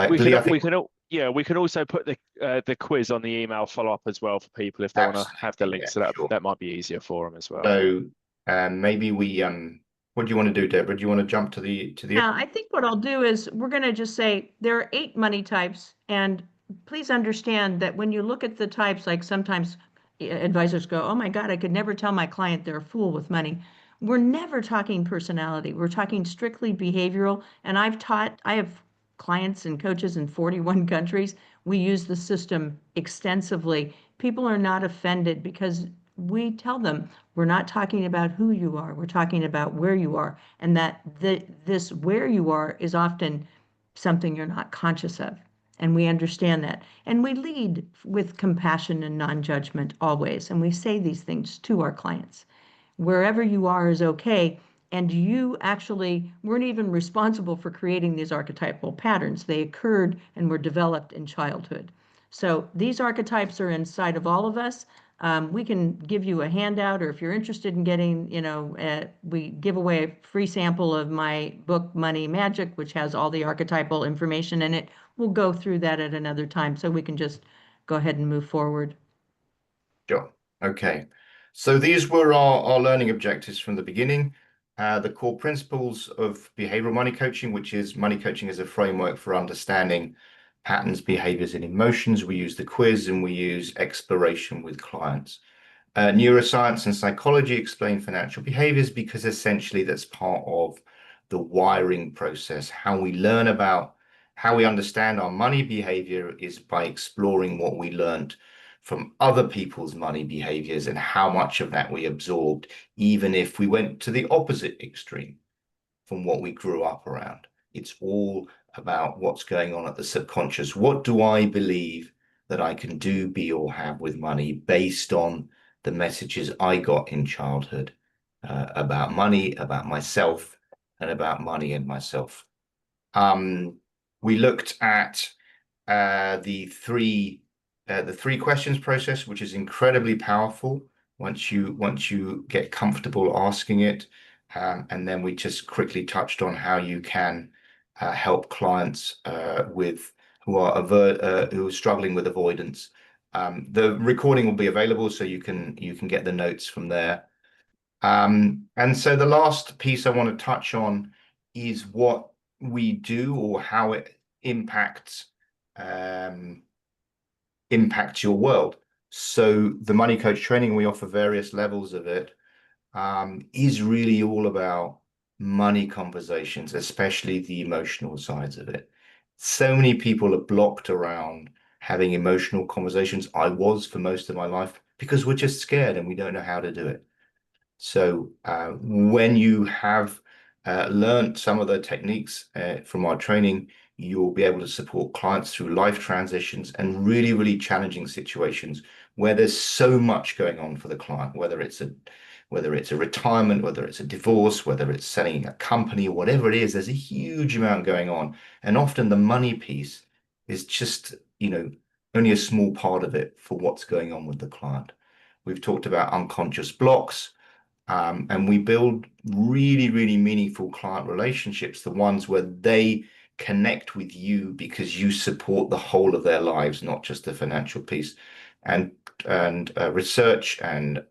We can also put the quiz on the email follow-up as well for people if they want to have the link, so that might be easier for them as well.
So maybe what do you want to do, Deborah? Do you want to jump to the?
Yeah, I think what I'll do is we're going to just say there are 8 money types, and please understand that when you look at the types, like sometimes advisors go, oh my God, I could never tell my client they're a fool with money. We're never talking personality. We're talking strictly behavioral. And I have clients and coaches in 41 countries. We use the system extensively. People are not offended because we tell them we're not talking about who you are. We're talking about where you are. And that this where you are is often something you're not conscious of. And we understand that. And we lead with compassion and non-judgment always. And we say these things to our clients. Wherever you are is okay. And you actually weren't even responsible for creating these archetypal patterns. They occurred and were developed in childhood. So these archetypes are inside of all of us. We can give you a handout, or if you're interested in getting, we give away a free sample of my book, Money Magic, which has all the archetypal information in it. We'll go through that at another time, so we can just go ahead and move forward.
Sure. Okay. So these were our learning objectives from the beginning. The core principles of behavioral money coaching, which is money coaching as a framework for understanding patterns, behaviors, and emotions. We use the quiz and we use exploration with clients. Neuroscience and psychology explain financial behaviors because essentially that's part of the wiring process. How we learn about how we understand our money behavior is by exploring what we learned from other people's money behaviors and how much of that we absorbed, even if we went to the opposite extreme from what we grew up around. It's all about what's going on at the subconscious. What do I believe that I can do, be, or have with money based on the messages I got in childhood about money, about myself, and about money and myself. We looked at the three questions process, which is incredibly powerful once you get comfortable asking it. And then we just quickly touched on how you can help clients who are struggling with avoidance. The recording will be available, so you can get the notes from there. And so the last piece I want to touch on is what we do or how it impacts your world. So the Money Coach training, we offer various levels of it, is really all about money conversations, especially the emotional sides of it. So many people are blocked around having emotional conversations. I was for most of my life because we're just scared and we don't know how to do it. So when you have learned some of the techniques from our training, you'll be able to support clients through life transitions and really, really challenging situations where there's so much going on for the client, whether it's a retirement, whether it's a divorce, whether it's selling a company, whatever it is, there's a huge amount going on. And often the money piece is just, only a small part of it for what's going on with the client. We've talked about unconscious blocks. And we build really, really meaningful client relationships, the ones where they connect with you because you support the whole of their lives, not just the financial piece. And research and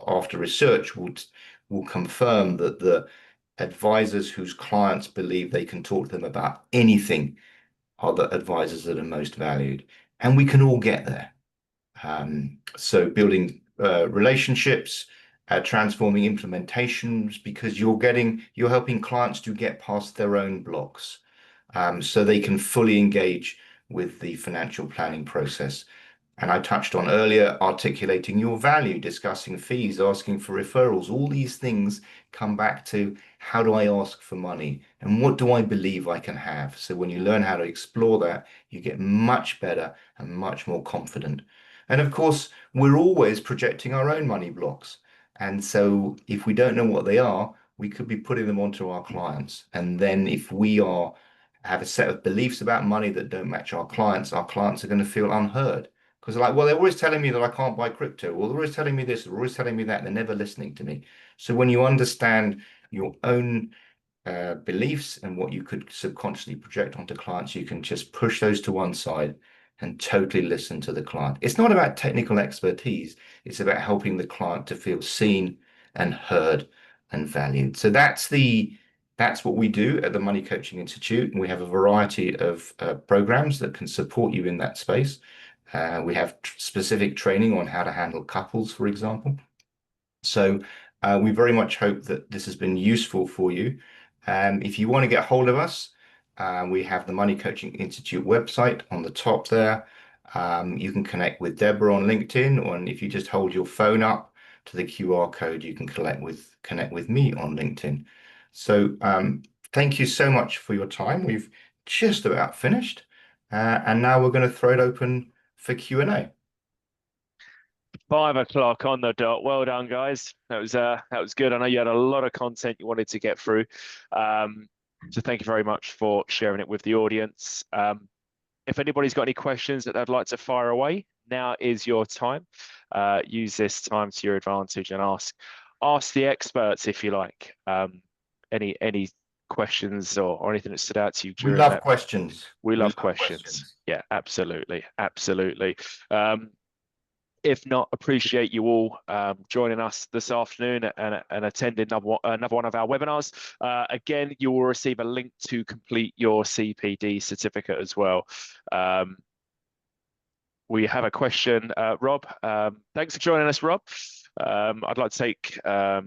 after research will confirm that the advisors whose clients believe they can talk to them about anything are the advisors that are most valued. And we can all get there. So building relationships, transforming implementations, because you're helping clients to get past their own blocks. so they can fully engage with the financial planning process. And I touched on earlier articulating your value, discussing fees, asking for referrals. All these things come back to how do I ask for money and what do I believe I can have? So when you learn how to explore that, you get much better and much more confident. And of course, we're always projecting our own money blocks. And so if we don't know what they are, we could be putting them onto our clients. And then if we have a set of beliefs about money that don't match our clients are going to feel unheard. Because they're like, well, they're always telling me that I can't buy crypto, or they're always telling me this, they're always telling me that, they're never listening to me. So when you understand your own beliefs and what you could subconsciously project onto clients, you can just push those to one side and totally listen to the client. It's not about technical expertise, it's about helping the client to feel seen and heard and valued. So that's what we do at the Money Coaching Institute. And we have a variety of programs that can support you in that space. We have specific training on how to handle couples, for example. So we very much hope that this has been useful for you. If you want to get hold of us, we have the Money Coaching Institute website on the top there. You can connect with Deborah on LinkedIn, or if you just hold your phone up to the QR code, you can connect with me on LinkedIn. So thank you so much for your time. We've just about finished, and now we're going to throw it open for Q&A.
5 o'clock on the dot. Well done, guys. That was good. I know you had a lot of content you wanted to get through. So thank you very much for sharing it with the audience. If anybody's got any questions that they'd like to fire away, now is your time. Use this time to your advantage and ask the experts if you like. Any questions or anything that stood out to you during that?
We love questions.
We love questions. Yeah, absolutely. If not, appreciate you all joining us this afternoon and attending another one of our webinars. Again, you will receive a link to complete your CPD certificate as well. We have a question, Rob. Thanks for joining us, Rob. I'd like to take a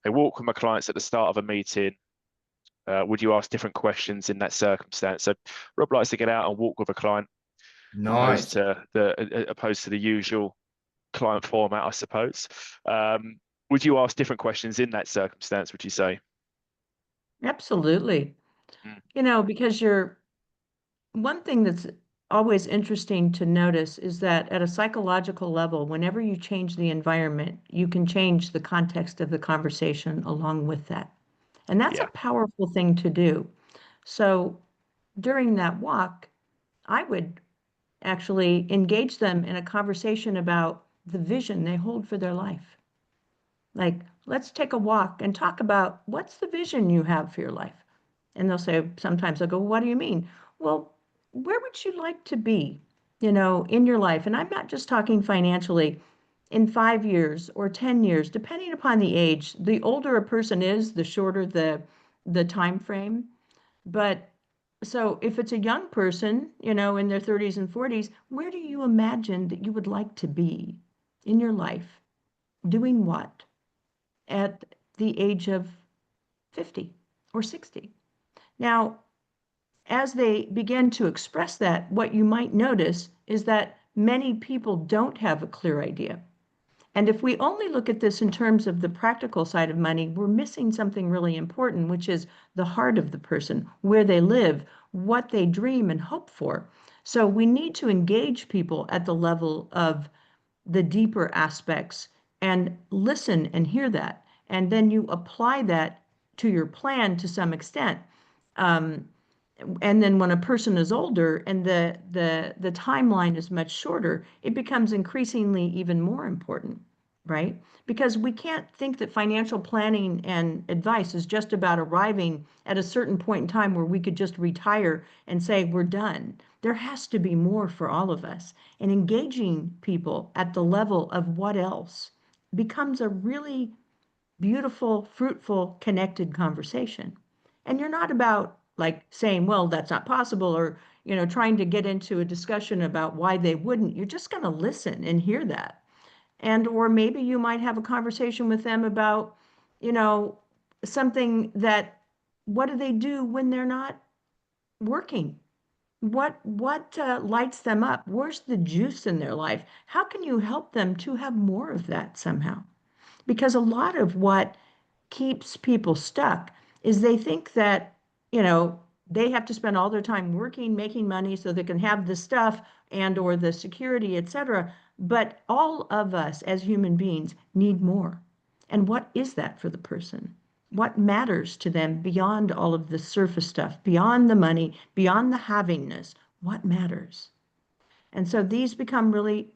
walk with my clients at the start of a meeting. Would you ask different questions in that circumstance? So Rob likes to get out and walk with a client,
Nice.
opposed to the usual client format, I suppose. Would you ask different questions in that circumstance, would you say?
Absolutely. Because one thing that's always interesting to notice is that at a psychological level, whenever you change the environment, you can change the context of the conversation along with that. And that's a powerful thing to do. So during that walk, I would actually engage them in a conversation about the vision they hold for their life. Like, let's take a walk and talk about what's the vision you have for your life. And sometimes they'll go, what do you mean? Well, where would you like to be, in your life? And I'm not just talking financially. In 5 years or 10 years, depending upon the age, the older a person is, the shorter the time frame. But so if it's a young person, in their 30s and 40s, where do you imagine that you would like to be in your life? Doing what at the age of 50 or 60? Now, as they begin to express that, what you might notice is that many people don't have a clear idea. And if we only look at this in terms of the practical side of money, we're missing something really important, which is the heart of the person, where they live, what they dream and hope for. So we need to engage people at the level of the deeper aspects and listen and hear that. And then you apply that to your plan to some extent. And then when a person is older and the timeline is much shorter, it becomes increasingly even more important, right? Because we can't think that financial planning and advice is just about arriving at a certain point in time where we could just retire and say we're done. There has to be more for all of us. And engaging people at the level of what else becomes a really beautiful, fruitful, connected conversation. And you're not about like saying, well, that's not possible, or, trying to get into a discussion about why they wouldn't. You're just going to listen and hear that. Or maybe you might have a conversation with them about, something that, what do they do when they're not working? What lights them up? Where's the juice in their life? How can you help them to have more of that somehow? Because a lot of what keeps people stuck is they think that, they have to spend all their time working, making money so they can have the stuff and or the security, etc. But all of us as human beings need more. And what is that for the person? What matters to them beyond all of the surface stuff, beyond the money, beyond the havingness? What matters? And so these become really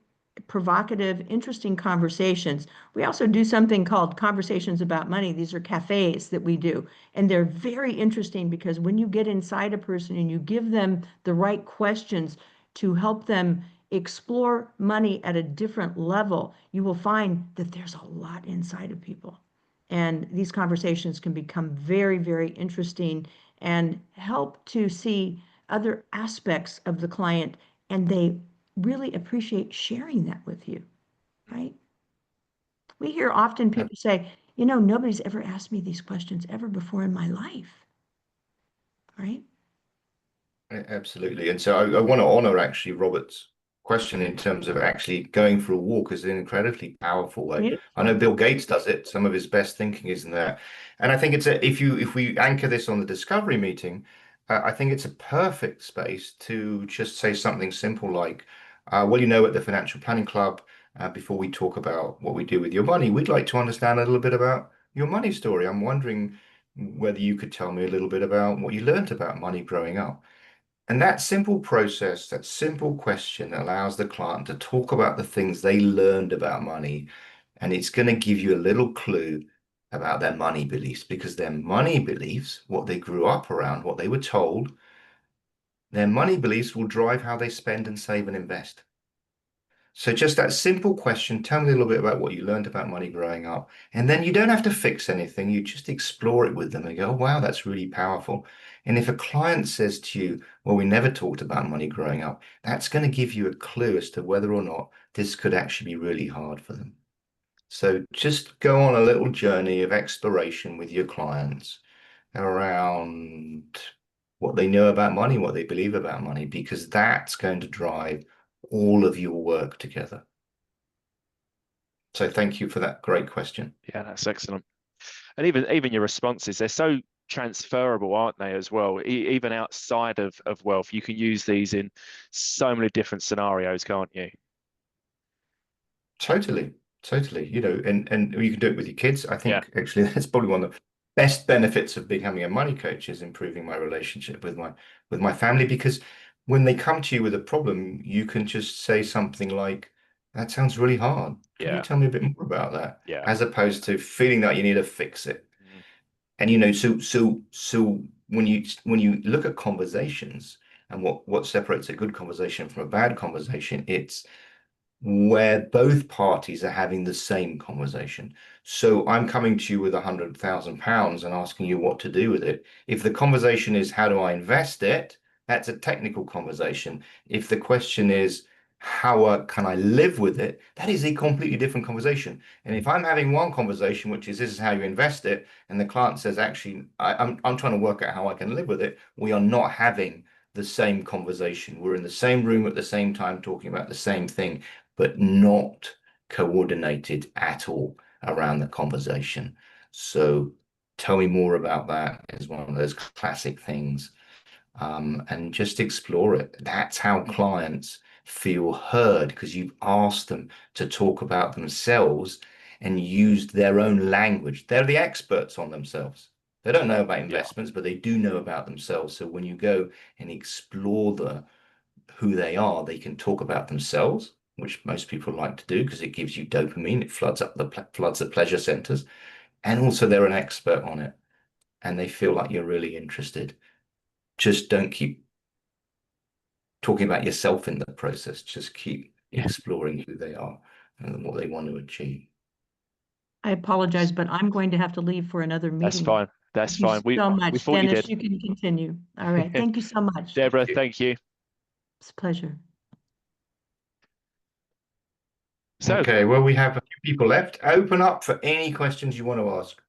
provocative, interesting conversations. We also do something called conversations about money. These are cafes that we do. And they're very interesting because when you get inside a person and you give them the right questions to help them explore money at a different level, you will find that there's a lot inside of people. And these conversations can become very, very interesting and help to see other aspects of the client, and they really appreciate sharing that with you, right? We hear often people say, nobody's ever asked me these questions ever before in my life, right?
Absolutely. And so I want to honor actually Robert's question in terms of actually going for a walk is an incredibly powerful way. I know
Beautiful.
Bill Gates does it. Some of his best thinking is in there. And I think if we anchor this on the discovery meeting, I think it's a perfect space to just say something simple like, well, at the Financial Planning Club, before we talk about what we do with your money, we'd like to understand a little bit about your money story. I'm wondering whether you could tell me a little bit about what you learned about money growing up. And that simple process, that simple question allows the client to talk about the things they learned about money. And it's going to give you a little clue about their money beliefs because their money beliefs, what they grew up around, what they were told, their money beliefs will drive how they spend and save and invest. So just that simple question, tell me a little bit about what you learned about money growing up. And then you don't have to fix anything. You just explore it with them and go, oh, wow, that's really powerful. And if a client says to you, well, we never talked about money growing up, that's going to give you a clue as to whether or not this could actually be really hard for them. So just go on a little journey of exploration with your clients around what they know about money, what they believe about money, because that's going to drive all of your work together. So thank you for that great question.
Yeah, that's excellent. And even your responses, they're so transferable, aren't they, as well? Even outside of wealth, you can use these in so many different scenarios, can't you?
Totally. And you can do it with your kids. I
Yeah.
think actually that's probably one of the best benefits of becoming a money coach is improving my relationship with my family, because when they come to you with a problem, you can just say something like, that sounds really hard. Can you
Yeah.
tell me a bit more about that?
Yeah.
As opposed to feeling that you need to fix it.
Mm.
And so when you look at conversations and what separates a good conversation from a bad conversation, it's where both parties are having the same conversation. So I'm coming to you with £100,000 and asking you what to do with it. If the conversation is how do I invest it, that's a technical conversation. If the question is how can I live with it, that is a completely different conversation. And if I'm having one conversation, which is this is how you invest it, and the client says, actually, I'm trying to work out how I can live with it, we are not having the same conversation. We're in the same room at the same time talking about the same thing, but not coordinated at all around the conversation. So tell me more about that is one of those classic things. And just explore it. That's how clients feel heard because you've asked them to talk about themselves and used their own language. They're the experts on themselves. They don't know about investments, but they do know about themselves. So when you go and explore who they are, they can talk about themselves, which most people like to do because it gives you dopamine. It floods the pleasure centers, and also they're an expert on it, and they feel like you're really interested. Just don't keep talking about yourself in the process. Just keep
Yeah.
exploring who they are and what they want to achieve.
I apologize, but I'm going to have to leave for another
That's
meeting.
fine. That's
Thank you
fine. We
so
we
much.
thought you
Dennis,
did.
you can continue. All right. Thank you so much.
Deborah, thank you.
It's a pleasure.
So,
Okay, well, we have a few people left. Open up for any questions you want to ask.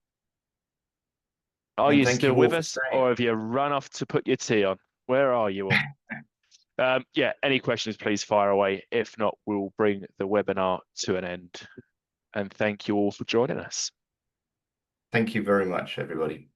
are
And
you
thank
still
you all
with
for
us,
staying.
or have you run off to put your tea on? Where are you all? Yeah, any questions, please fire away. If not, we'll bring the webinar to an end. And thank you all for joining us.
Thank you very much, everybody.